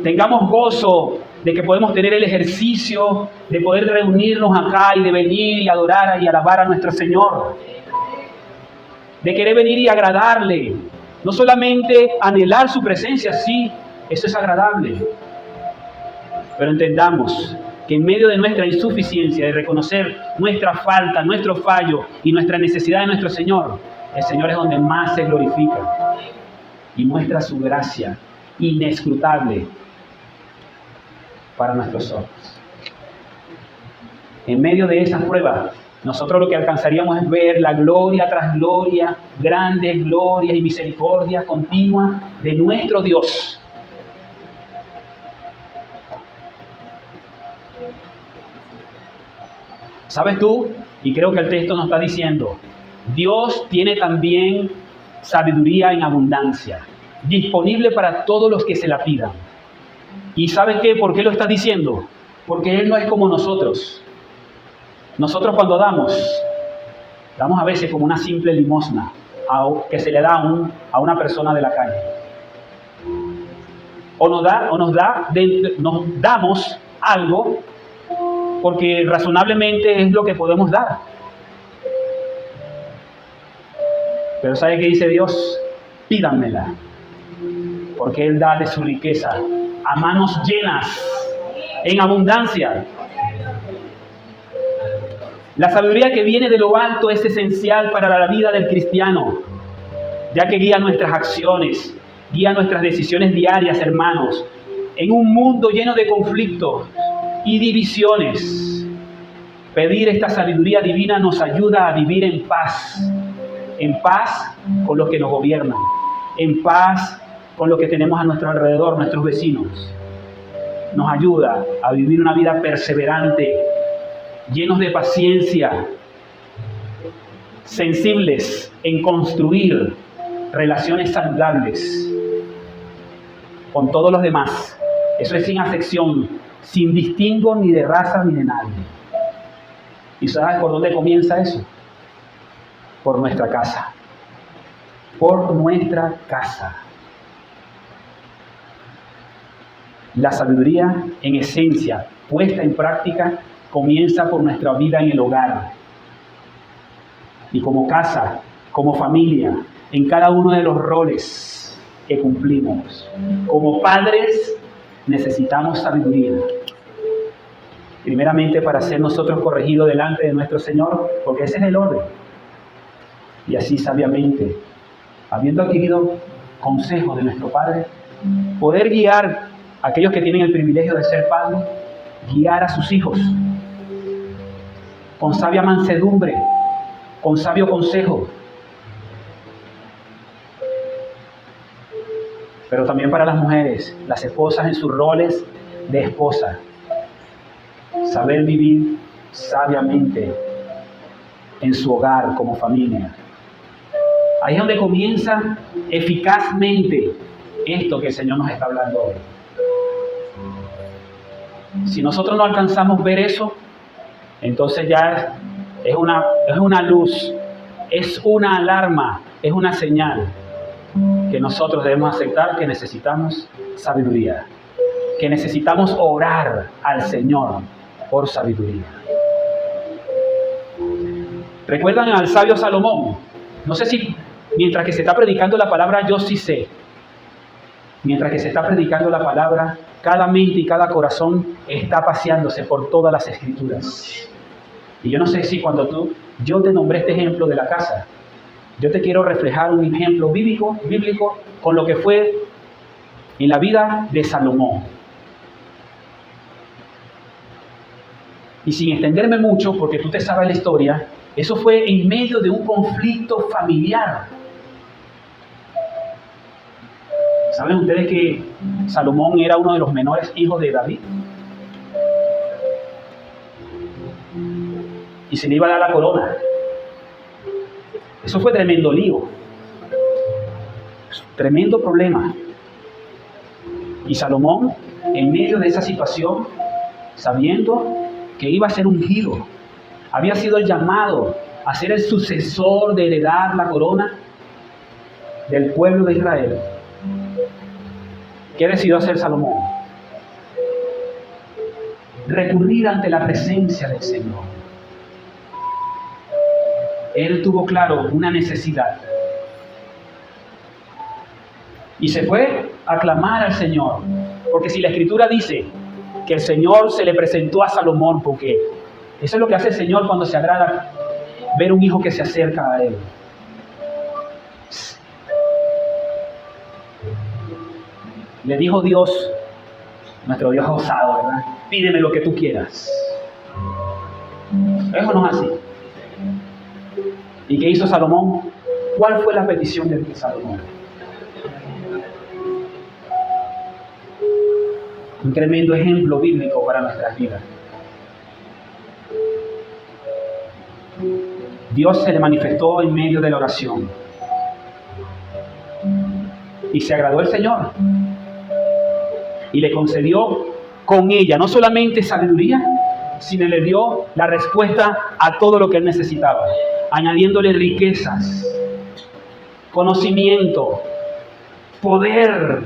Tengamos gozo de que podemos tener el ejercicio de poder reunirnos acá y de venir y adorar y alabar a nuestro Señor. De querer venir y agradarle. No solamente anhelar su presencia, sí, eso es agradable. Pero entendamos que en medio de nuestra insuficiencia, de reconocer nuestra falta, nuestro fallo y nuestra necesidad de nuestro Señor, el Señor es donde más se glorifica y muestra su gracia inescrutable para nuestros ojos. En medio de esas pruebas, nosotros lo que alcanzaríamos es ver la gloria tras gloria, grandes glorias y misericordia continua de nuestro Dios. ¿Sabes tú? Y creo que el texto nos está diciendo, Dios tiene también sabiduría en abundancia, disponible para todos los que se la pidan. ¿Y saben qué? ¿Por qué lo está diciendo? Porque Él no es como nosotros. Nosotros cuando damos a veces como una simple limosna que se le da a una persona de la calle. O nos damos algo porque razonablemente es lo que podemos dar. Pero ¿sabe qué dice Dios? Pídanmela, porque Él da de su riqueza a manos llenas, en abundancia. La sabiduría que viene de lo alto es esencial para la vida del cristiano, ya que guía nuestras acciones, guía nuestras decisiones diarias, hermanos, en un mundo lleno de conflictos y divisiones. Pedir esta sabiduría divina nos ayuda a vivir en paz con los que nos gobiernan, en paz con los que tenemos a nuestro alrededor, nuestros vecinos. Nos ayuda a vivir una vida perseverante, llenos de paciencia, sensibles en construir relaciones saludables con todos los demás. Eso es sin acepción, sin distingo ni de raza ni de nadie. ¿Y sabes por dónde comienza eso? Por nuestra casa. Por nuestra casa. La sabiduría, en esencia, puesta en práctica, comienza por nuestra vida en el hogar. Y como casa, como familia, en cada uno de los roles que cumplimos. Como padres necesitamos sabiduría. Primeramente para ser nosotros corregidos delante de nuestro Señor, porque ese es el orden. Y así sabiamente, habiendo adquirido consejo de nuestro Padre, poder guiar a aquellos que tienen el privilegio de ser padres, guiar a sus hijos con sabia mansedumbre, con sabio consejo. Pero también para las mujeres, las esposas en sus roles de esposa, saber vivir sabiamente en su hogar como familia. Ahí es donde comienza eficazmente esto que el Señor nos está hablando hoy. Si nosotros no alcanzamos a ver eso, entonces ya es una luz, es una alarma, es una señal que nosotros debemos aceptar que necesitamos sabiduría, que necesitamos orar al Señor por sabiduría. ¿Recuerdan al sabio Salomón? No sé si mientras que se está predicando la palabra, yo sí sé. Mientras que se está predicando la palabra, cada mente y cada corazón está paseándose por todas las escrituras. Y yo no sé si yo te nombré este ejemplo de la casa, yo te quiero reflejar un ejemplo bíblico con lo que fue en la vida de Salomón. Y sin extenderme mucho, porque tú te sabes la historia, eso fue en medio de un conflicto familiar. ¿Saben ustedes que Salomón era uno de los menores hijos de David? Y se le iba a dar la corona. Eso fue tremendo lío. Tremendo problema. Y Salomón, en medio de esa situación, sabiendo que iba a ser ungido, había sido el llamado a ser el sucesor de heredar la corona del pueblo de Israel. ¿Qué decidió hacer Salomón? Recurrir ante la presencia del Señor. Él tuvo claro una necesidad. Y se fue a clamar al Señor. Porque si la Escritura dice que el Señor se le presentó a Salomón, porque eso es lo que hace el Señor cuando se agrada ver un hijo que se acerca a Él. Le dijo Dios, nuestro Dios osado, ¿verdad? Pídeme lo que tú quieras. Eso no es así. ¿Y qué hizo Salomón? ¿Cuál fue la petición de Salomón? Un tremendo ejemplo bíblico para nuestras vidas. Dios se le manifestó en medio de la oración. Y se agradó el Señor. Y le concedió con ella no solamente sabiduría, sino le dio la respuesta a todo lo que él necesitaba, añadiéndole riquezas, conocimiento, poder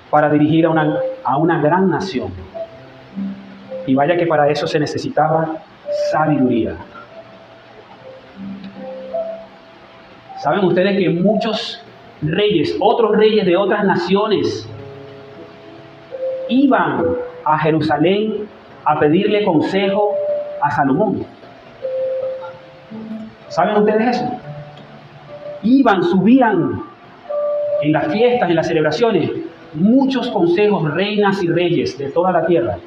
para dirigir a una gran nación. Y vaya que para eso se necesitaba sabiduría. ¿Saben ustedes que muchos reyes, otros reyes de otras naciones, iban a Jerusalén a pedirle consejo a Salomón? ¿Saben ustedes eso? Subían en las fiestas, en las celebraciones, muchos consejos, reinas y reyes de toda la tierra.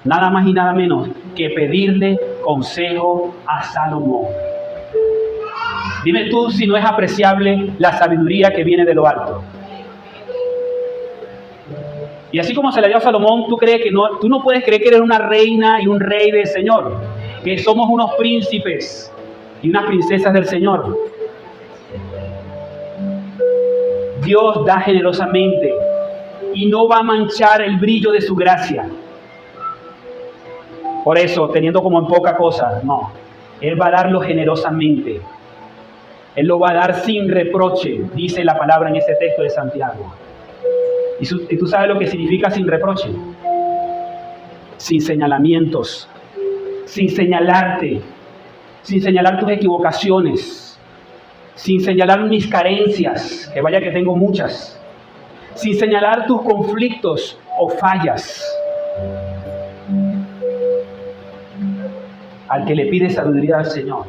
Nada más y nada menos que pedirle consejo a Salomón. Dime tú si no es apreciable la sabiduría que viene de lo alto. Y así como se la dio a Salomón, tú no puedes creer que eres una reina y un rey del Señor, que somos unos príncipes y unas princesas del Señor. Dios da generosamente y no va a manchar el brillo de su gracia. Por eso, teniendo como en poca cosa, no. Él va a darlo generosamente. Él lo va a dar sin reproche, dice la palabra en ese texto de Santiago. ¿Y tú sabes lo que significa sin reproche? Sin señalamientos, sin señalarte, sin señalar tus equivocaciones. sin señalar mis carencias, que vaya que tengo muchas, sin señalar tus conflictos o fallas. Al que le pide sabiduría al Señor,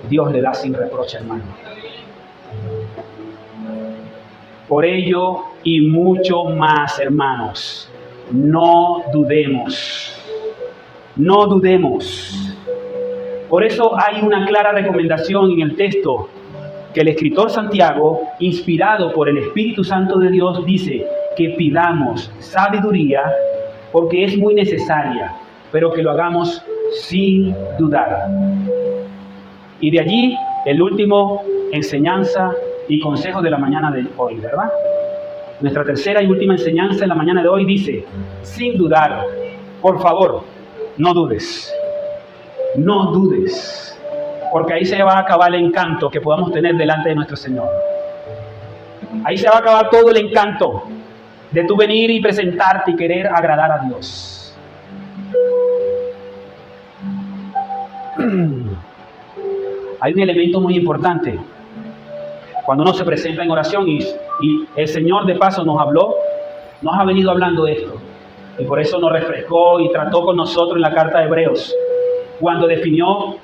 Dios le da sin reproche, hermano. Por ello y mucho más, hermanos, no dudemos. No dudemos. Por eso hay una clara recomendación en el texto que el escritor Santiago, inspirado por el Espíritu Santo de Dios, dice que pidamos sabiduría porque es muy necesaria, pero que lo hagamos sin dudar. Y de allí el último enseñanza y consejo de la mañana de hoy, ¿verdad? Nuestra tercera y última enseñanza en la mañana de hoy dice, sin dudar, por favor, no dudes. No dudes, porque ahí se va a acabar el encanto que podamos tener delante de nuestro Señor. Ahí se va a acabar todo el encanto de tu venir y presentarte y querer agradar a Dios. Hay un elemento muy importante cuando uno se presenta en oración y el Señor de paso nos habló, nos ha venido hablando de esto y por eso nos refrescó y trató con nosotros en la carta de Hebreos, cuando definió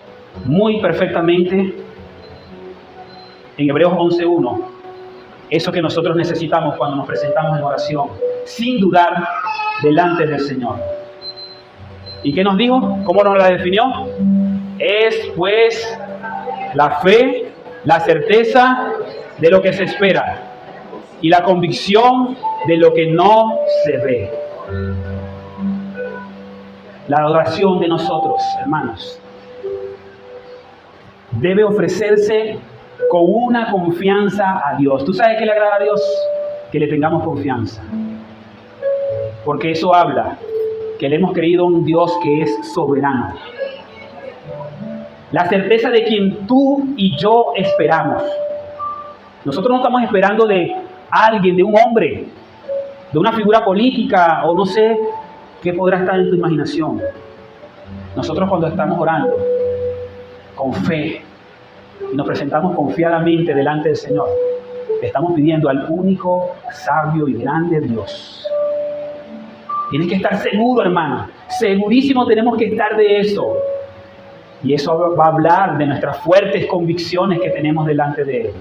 muy perfectamente en Hebreos 11:1 eso que nosotros necesitamos cuando nos presentamos en oración, sin dudar delante del Señor. ¿Y qué nos dijo? ¿Cómo nos la definió? Es pues la fe, la certeza de lo que se espera y la convicción de lo que no se ve. La oración de nosotros, hermanos, debe ofrecerse con una confianza a Dios. ¿Tú sabes qué le agrada a Dios? Que le tengamos confianza. Porque eso habla que le hemos creído a un Dios que es soberano. La certeza de quien tú y yo esperamos. Nosotros no estamos esperando de alguien, de un hombre, de una figura política o no sé qué podrá estar en tu imaginación. Nosotros cuando estamos orando con fe y nos presentamos confiadamente delante del Señor, le estamos pidiendo al único, sabio y grande Dios. Tienes que estar seguro, hermano. Segurísimo tenemos que estar de eso. Y eso va a hablar de nuestras fuertes convicciones que tenemos delante de Él.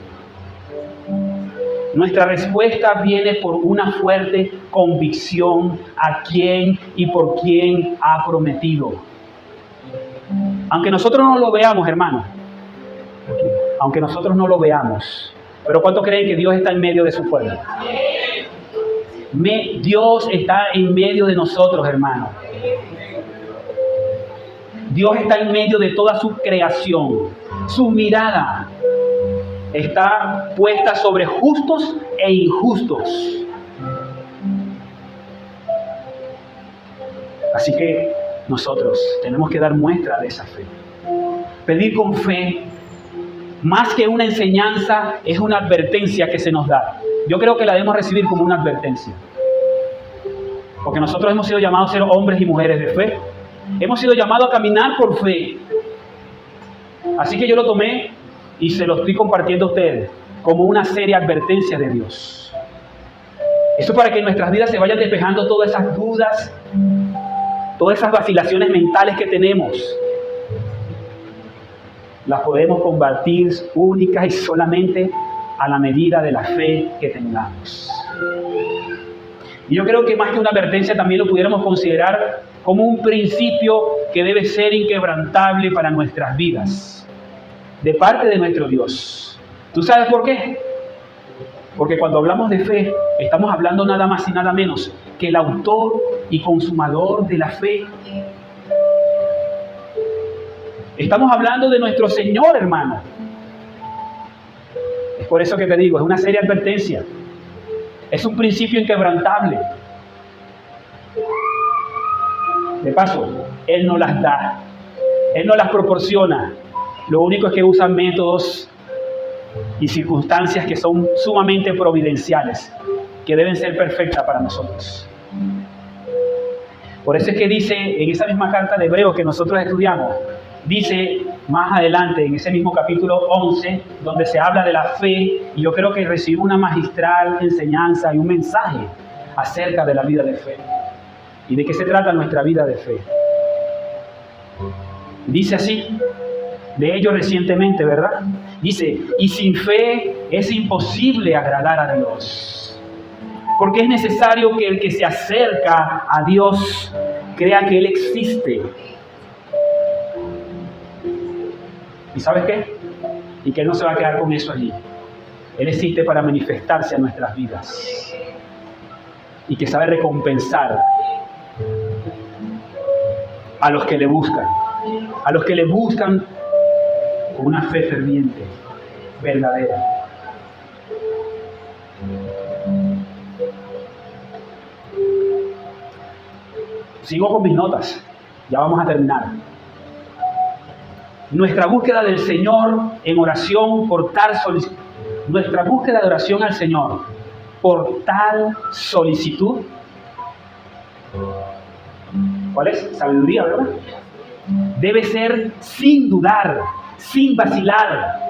Nuestra respuesta viene por una fuerte convicción a quién y por quién ha prometido. Aunque nosotros no lo veamos, hermano. Aunque nosotros no lo veamos. Pero ¿cuántos creen que Dios está en medio de su pueblo? Dios está en medio de nosotros, hermano. Dios está en medio de toda su creación. Su mirada está puesta sobre justos e injustos. Así que nosotros tenemos que dar muestra de esa fe. Pedir con fe, más que una enseñanza, es una advertencia que se nos da. Yo creo que la debemos recibir como una advertencia. Porque nosotros hemos sido llamados a ser hombres y mujeres de fe. Hemos sido llamados a caminar por fe. Así que yo lo tomé y se lo estoy compartiendo a ustedes como una seria advertencia de Dios. Esto para que en nuestras vidas se vayan despejando todas esas dudas, todas esas vacilaciones mentales que tenemos. Las podemos combatir únicas y solamente a la medida de la fe que tengamos. Y yo creo que más que una advertencia también lo pudiéramos considerar como un principio que debe ser inquebrantable para nuestras vidas, de parte de nuestro Dios. ¿Tú sabes por qué? Porque cuando hablamos de fe, estamos hablando nada más y nada menos que el autor y consumador de la fe. Estamos hablando de nuestro Señor, hermano. Es por eso que te digo, es una seria advertencia. Es un principio inquebrantable. De paso, Él no las da. Él no las proporciona. Lo único es que usa métodos y circunstancias que son sumamente providenciales, que deben ser perfectas para nosotros. Por eso es que dice en esa misma carta de Hebreos que nosotros estudiamos, dice más adelante, en ese mismo capítulo 11, donde se habla de la fe, y yo creo que recibimos una magistral enseñanza y un mensaje acerca de la vida de fe. ¿Y de qué se trata nuestra vida de fe? Dice así, de ello recientemente, ¿verdad? Dice, y sin fe es imposible agradar a Dios, porque es necesario que el que se acerca a Dios crea que Él existe. ¿Y sabes qué? Y que Él no se va a quedar con eso allí. Él existe para manifestarse a nuestras vidas. Y que sabe recompensar a los que le buscan. A los que le buscan con una fe ferviente, verdadera. Sigo con mis notas. Ya vamos a terminar. Nuestra búsqueda del Señor en oración por tal solicitud. Nuestra búsqueda de oración al Señor por tal solicitud. ¿Cuál es? Sabiduría, ¿verdad? Debe ser sin dudar, sin vacilar.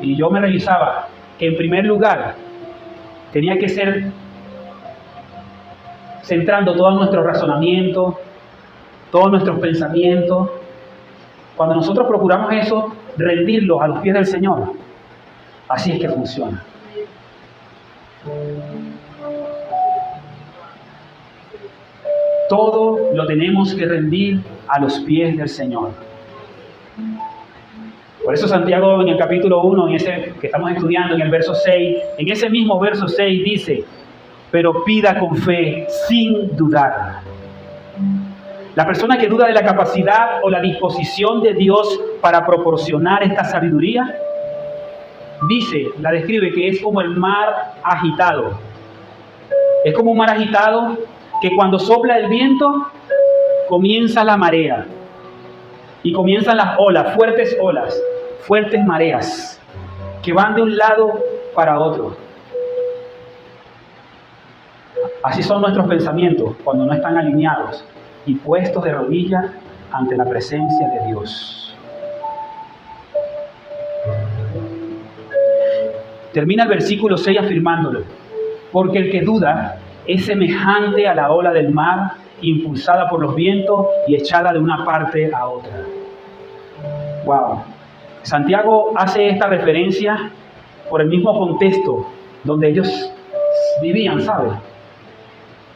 Y yo me revisaba que en primer lugar tenía que ser centrando todo nuestro razonamiento, todos nuestros pensamientos. Cuando nosotros procuramos eso, rendirlos a los pies del Señor, así es que funciona. Todo lo tenemos que rendir a los pies del Señor. Por eso Santiago en el capítulo 1, en ese que estamos estudiando, en el verso 6, en ese mismo verso 6 dice, pero pida con fe, sin dudar. La persona que duda de la capacidad o la disposición de Dios para proporcionar esta sabiduría, dice, la describe que es como el mar agitado. Es como un mar agitado que cuando sopla el viento, comienza la marea. Y comienzan las olas, fuertes mareas, que van de un lado para otro. Así son nuestros pensamientos cuando no están alineados y puestos de rodillas ante la presencia de Dios. Termina el versículo 6 afirmándolo, porque el que duda es semejante a la ola del mar, impulsada por los vientos y echada de una parte a otra. Wow. Santiago hace esta referencia por el mismo contexto donde ellos vivían, ¿sabe?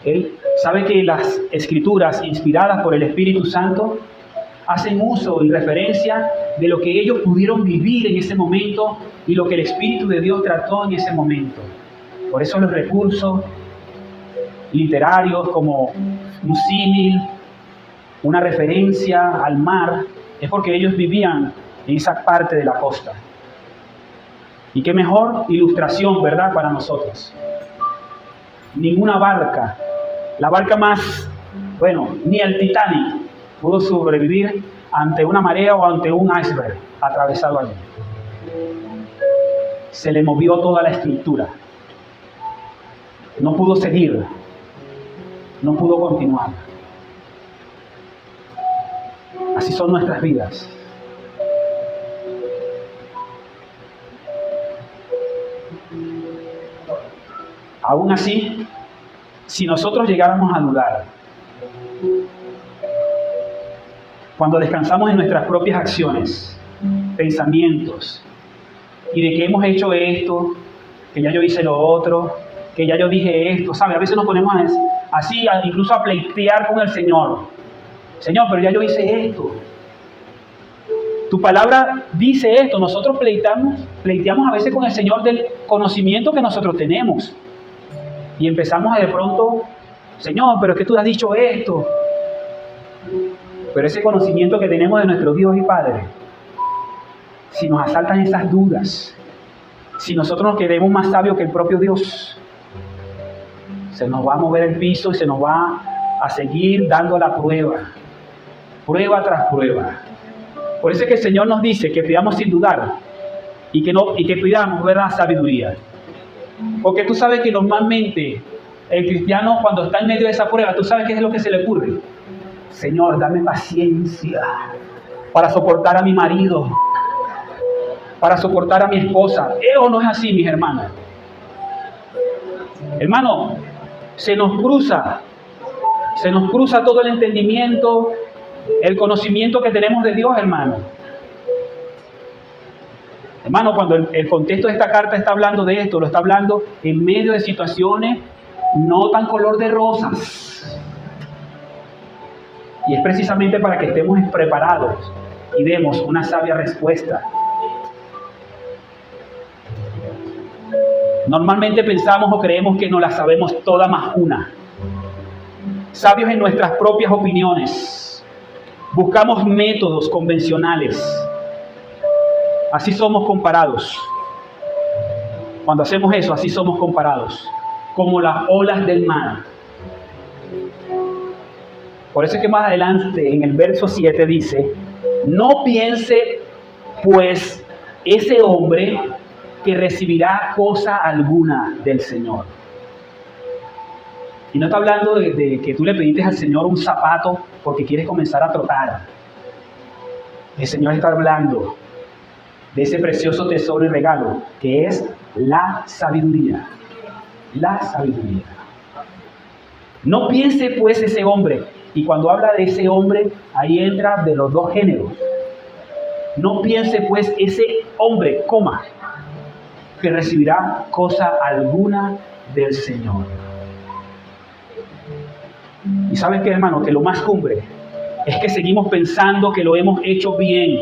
Él sabe que las escrituras inspiradas por el Espíritu Santo hacen uso y referencia de lo que ellos pudieron vivir en ese momento y lo que el Espíritu de Dios trató en ese momento. Por eso los recursos literarios como un símil, una referencia al mar, es porque ellos vivían en esa parte de la costa. Y qué mejor ilustración, ¿verdad?, para nosotros. Ninguna barca, la barca más, ni el Titanic pudo sobrevivir ante una marea o ante un iceberg atravesado allí. Se le movió toda la estructura. No pudo seguir, no pudo continuar. Así son nuestras vidas. Aún así, si nosotros llegáramos a dudar, cuando descansamos en nuestras propias acciones, pensamientos, y de que hemos hecho esto, que ya yo hice lo otro, que ya yo dije esto, ¿sabe? A veces nos ponemos así, incluso a pleitear con el Señor. Señor, pero ya yo hice esto. Tu palabra dice esto. Nosotros pleiteamos a veces con el Señor del conocimiento que nosotros tenemos. Y empezamos a de pronto, Señor, pero es que tú has dicho esto. Pero ese conocimiento que tenemos de nuestro Dios y Padre, si nos asaltan esas dudas, si nosotros nos queremos más sabios que el propio Dios, se nos va a mover el piso y se nos va a seguir dando la prueba tras prueba. Por eso es que el Señor nos dice que pidamos sin dudar y que pidamos, ¿verdad?, sabiduría. Porque tú sabes que normalmente el cristiano, cuando está en medio de esa prueba, tú sabes qué es lo que se le ocurre. Señor, dame paciencia para soportar a mi marido, para soportar a mi esposa. ¿O no es así, mis hermanos? Hermano, se nos cruza todo el entendimiento, el conocimiento que tenemos de Dios, hermano. Hermano, cuando el contexto de esta carta está hablando de esto, lo está hablando en medio de situaciones no tan color de rosas. Y es precisamente para que estemos preparados y demos una sabia respuesta. Normalmente pensamos o creemos que no la sabemos toda más una. Sabios en nuestras propias opiniones. Buscamos métodos convencionales. Así somos comparados. Cuando hacemos eso, así somos comparados. Como las olas del mar. Por eso es que más adelante, en el verso 7 dice: no piense, pues, ese hombre que recibirá cosa alguna del Señor. Y no está hablando de que tú le pediste al Señor un zapato porque quieres comenzar a trotar. El Señor está hablando de ese precioso tesoro y regalo que es la sabiduría. La sabiduría. No piense pues ese hombre. Y cuando habla de ese hombre, ahí entra de los dos géneros. No piense pues ese hombre, que recibirá cosa alguna del Señor. Y ¿sabes qué, hermano? Que lo más cumbre es que seguimos pensando que lo hemos hecho bien.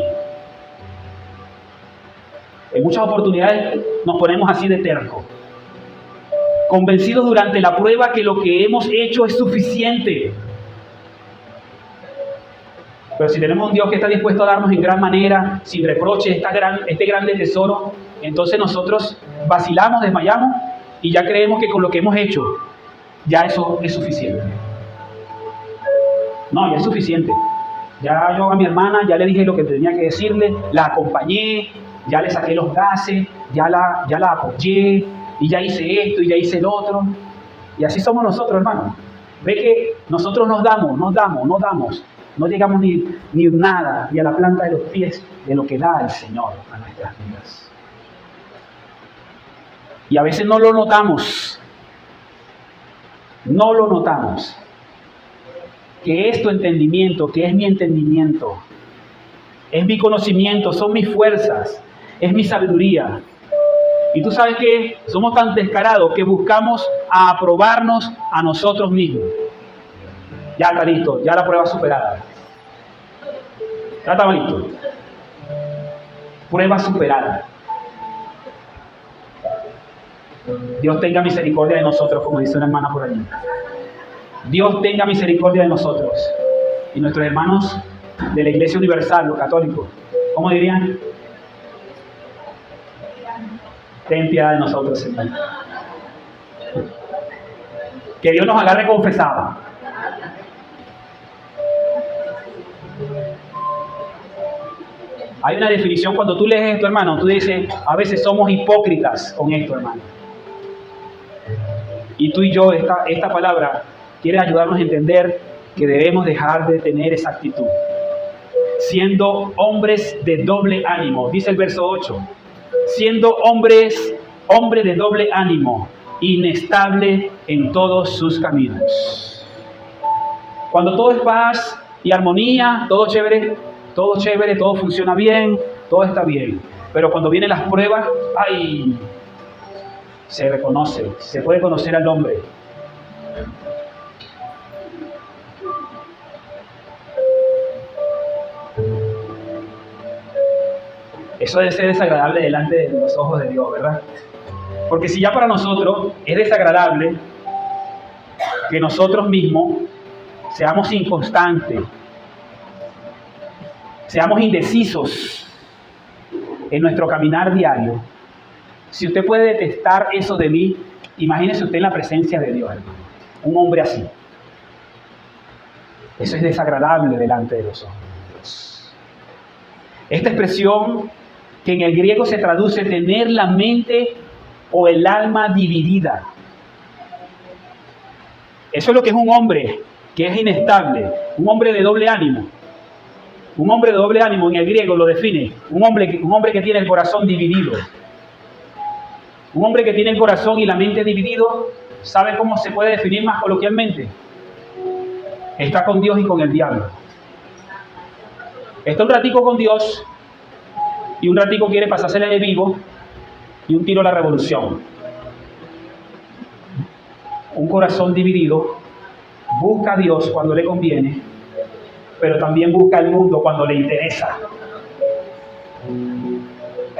En muchas oportunidades nos ponemos así de terco, convencidos durante la prueba que lo que hemos hecho es suficiente. Pero si tenemos un Dios que está dispuesto a darnos en gran manera, sin reproche, este grande tesoro, entonces nosotros vacilamos, desmayamos y ya creemos que con lo que hemos hecho, ya eso es suficiente. No, ya es suficiente. Ya yo a mi hermana, ya le dije lo que tenía que decirle, la acompañé, ya le saqué los gases, ya la apoyé, y ya hice esto, y ya hice el otro. Y así somos nosotros, hermano. Ve que nosotros nos damos, no llegamos ni nada, ni a la planta de los pies de lo que da el Señor a nuestras vidas. Y a veces no lo notamos. No lo notamos. Que es tu entendimiento, que es mi entendimiento, es mi conocimiento, son mis fuerzas, es mi sabiduría. Y tú sabes que somos tan descarados que buscamos aprobarnos a nosotros mismos. Ya está listo, ya la prueba superada. Ya estaba listo. Prueba superada. Dios tenga misericordia de nosotros, como dice una hermana por allí. Dios tenga misericordia de nosotros. Y nuestros hermanos de la Iglesia Universal, los católicos, ¿cómo dirían? Ten piedad de nosotros, Señor. Que Dios nos agarre confesados. Hay una definición cuando tú lees esto, hermano. Tú dices, a veces somos hipócritas con esto, hermano. Y tú y yo, esta palabra quiere ayudarnos a entender que debemos dejar de tener esa actitud. Siendo hombres de doble ánimo, dice el verso 8. Siendo hombre de doble ánimo, inestable en todos sus caminos. Cuando todo es paz y armonía, todo chévere, todo funciona bien, todo está bien. Pero cuando vienen las pruebas, ¡ay! Se puede conocer al hombre. Eso debe ser desagradable delante de los ojos de Dios, ¿verdad? Porque si ya para nosotros es desagradable que nosotros mismos seamos inconstantes, seamos indecisos en nuestro caminar diario, si usted puede detestar eso de mí, imagínese usted en la presencia de Dios, hermano. Un hombre así. Eso es desagradable delante de los ojos de Dios. Esta expresión, que en el griego se traduce tener la mente o el alma dividida. Eso es lo que es un hombre que es inestable, Un hombre de doble ánimo. Un hombre de doble ánimo en el griego lo define. Un hombre que tiene el corazón dividido. Un hombre que tiene el corazón y la mente dividido, ¿sabe cómo se puede definir más coloquialmente? Está con Dios y con el diablo. Está un ratico con Dios y un ratico quiere pasársela de vivo y un tiro a la revolución. Un corazón dividido busca a Dios cuando le conviene, pero también busca el mundo cuando le interesa.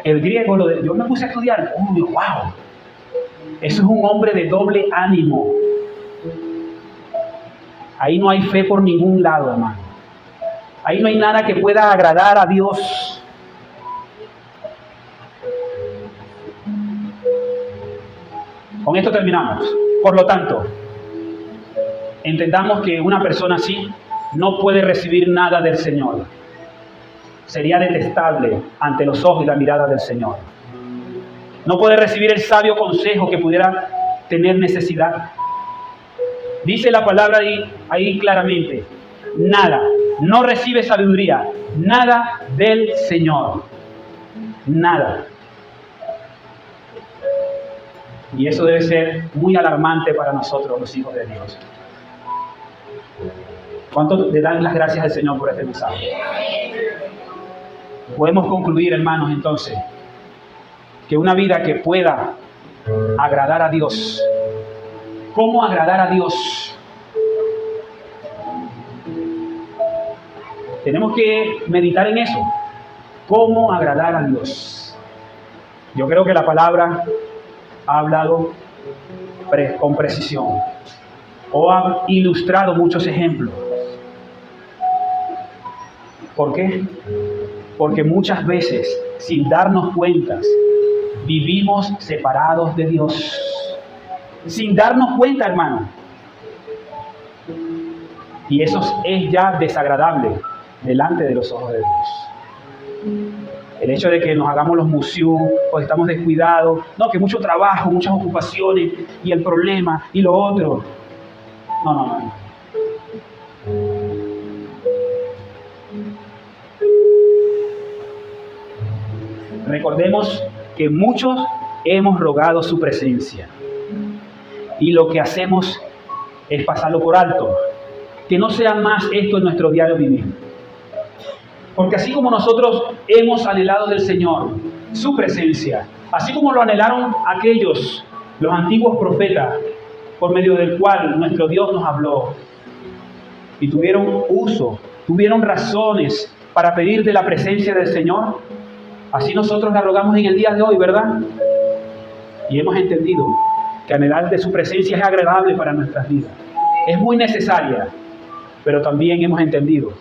El griego, yo me puse a estudiar, wow, eso es un hombre de doble ánimo. Ahí no hay fe por ningún lado, hermano. Ahí no hay nada que pueda agradar a Dios. Con esto terminamos. Por lo tanto, entendamos que una persona así no puede recibir nada del Señor. Sería detestable ante los ojos y la mirada del Señor. No puede recibir el sabio consejo que pudiera tener necesidad. Dice la palabra ahí claramente, nada, no recibe sabiduría, nada del Señor, nada. Y eso debe ser muy alarmante para nosotros, los hijos de Dios. ¿Cuánto le dan las gracias al Señor por este mensaje? Podemos concluir, hermanos, entonces, que una vida que pueda agradar a Dios. ¿Cómo agradar a Dios? Tenemos que meditar en eso. ¿Cómo agradar a Dios? Yo creo que la palabra ha hablado con precisión o ha ilustrado muchos ejemplos. ¿Por qué? Porque muchas veces, sin darnos cuentas, vivimos separados de Dios. Sin darnos cuenta, hermano. Y eso es ya desagradable delante de los ojos de Dios. El hecho de que nos hagamos los museos o estamos descuidados, no, que mucho trabajo, muchas ocupaciones y el problema y lo otro. No. Recordemos que muchos hemos rogado su presencia y lo que hacemos es pasarlo por alto. Que no sea más esto en nuestro diario vivir. Porque así como nosotros hemos anhelado del Señor su presencia, así como lo anhelaron aquellos, los antiguos profetas, por medio del cual nuestro Dios nos habló, y tuvieron razones para pedir de la presencia del Señor, así nosotros la rogamos en el día de hoy, ¿verdad? Y hemos entendido que anhelar de su presencia es agradable para nuestras vidas. Es muy necesaria, pero también hemos entendido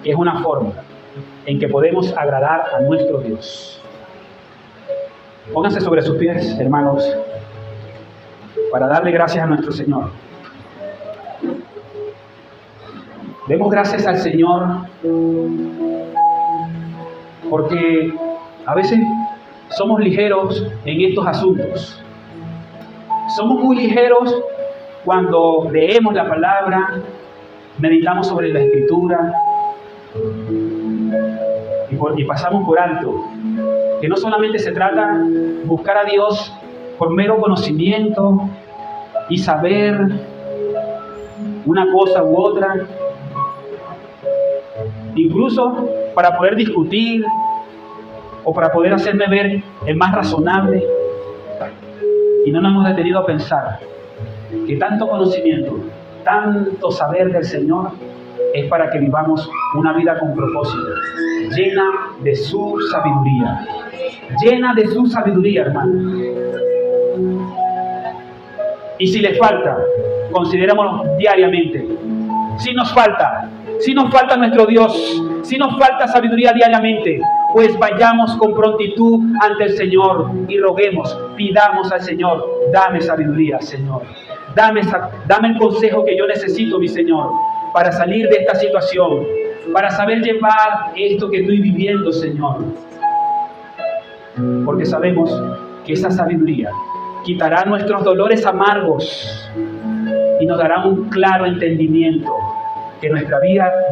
que es una forma en que podemos agradar a nuestro Dios. Pónganse sobre sus pies, hermanos, para darle gracias a nuestro Señor. Demos gracias al Señor porque a veces somos ligeros en estos asuntos. Somos muy ligeros cuando leemos la palabra, meditamos sobre la Escritura y pasamos por alto que no solamente se trata de buscar a Dios por mero conocimiento y saber una cosa u otra, incluso para poder discutir o para poder hacerme ver el más razonable, y no nos hemos detenido a pensar que tanto conocimiento, tanto saber del Señor es para que vivamos una vida con propósito, llena de su sabiduría. Llena de su sabiduría, hermano. Y si les falta, considerémoslo diariamente. Si nos falta nuestro Dios, si nos falta sabiduría diariamente, pues vayamos con prontitud ante el Señor y roguemos, pidamos al Señor, dame sabiduría, Señor. Dame el consejo que yo necesito, mi Señor, para salir de esta situación, para saber llevar esto que estoy viviendo, Señor. Porque sabemos que esa sabiduría quitará nuestros dolores amargos y nos dará un claro entendimiento que nuestra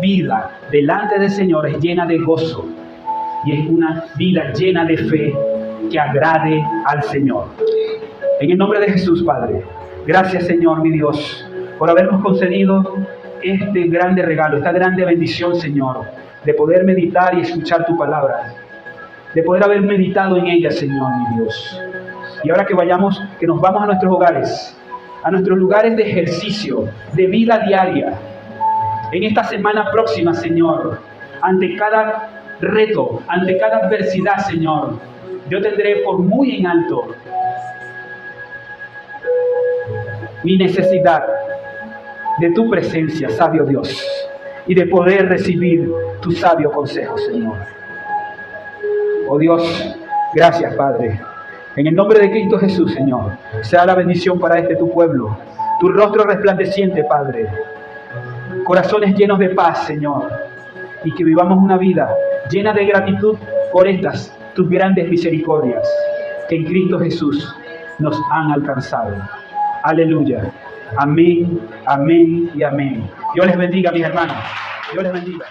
vida delante del Señor es llena de gozo y es una vida llena de fe que agrade al Señor. En el nombre de Jesús, Padre, gracias, Señor, mi Dios, por habernos concedido este grande regalo, esta grande bendición, Señor, de poder meditar y escuchar tu palabra, de poder haber meditado en ella, Señor, mi Dios. Y ahora que nos vamos a nuestros hogares, a nuestros lugares de ejercicio, de vida diaria, en esta semana próxima, Señor, ante cada reto, ante cada adversidad, Señor, yo tendré por muy en alto mi necesidad de tu presencia, sabio Dios, y de poder recibir tu sabio consejo, Señor. Oh Dios, gracias, Padre. En el nombre de Cristo Jesús, Señor, sea la bendición para este tu pueblo, tu rostro resplandeciente, Padre, corazones llenos de paz, Señor, y que vivamos una vida llena de gratitud por estas tus grandes misericordias que en Cristo Jesús nos han alcanzado. Aleluya. Amén, amén y amén. Dios les bendiga, mis hermanos. Dios les bendiga.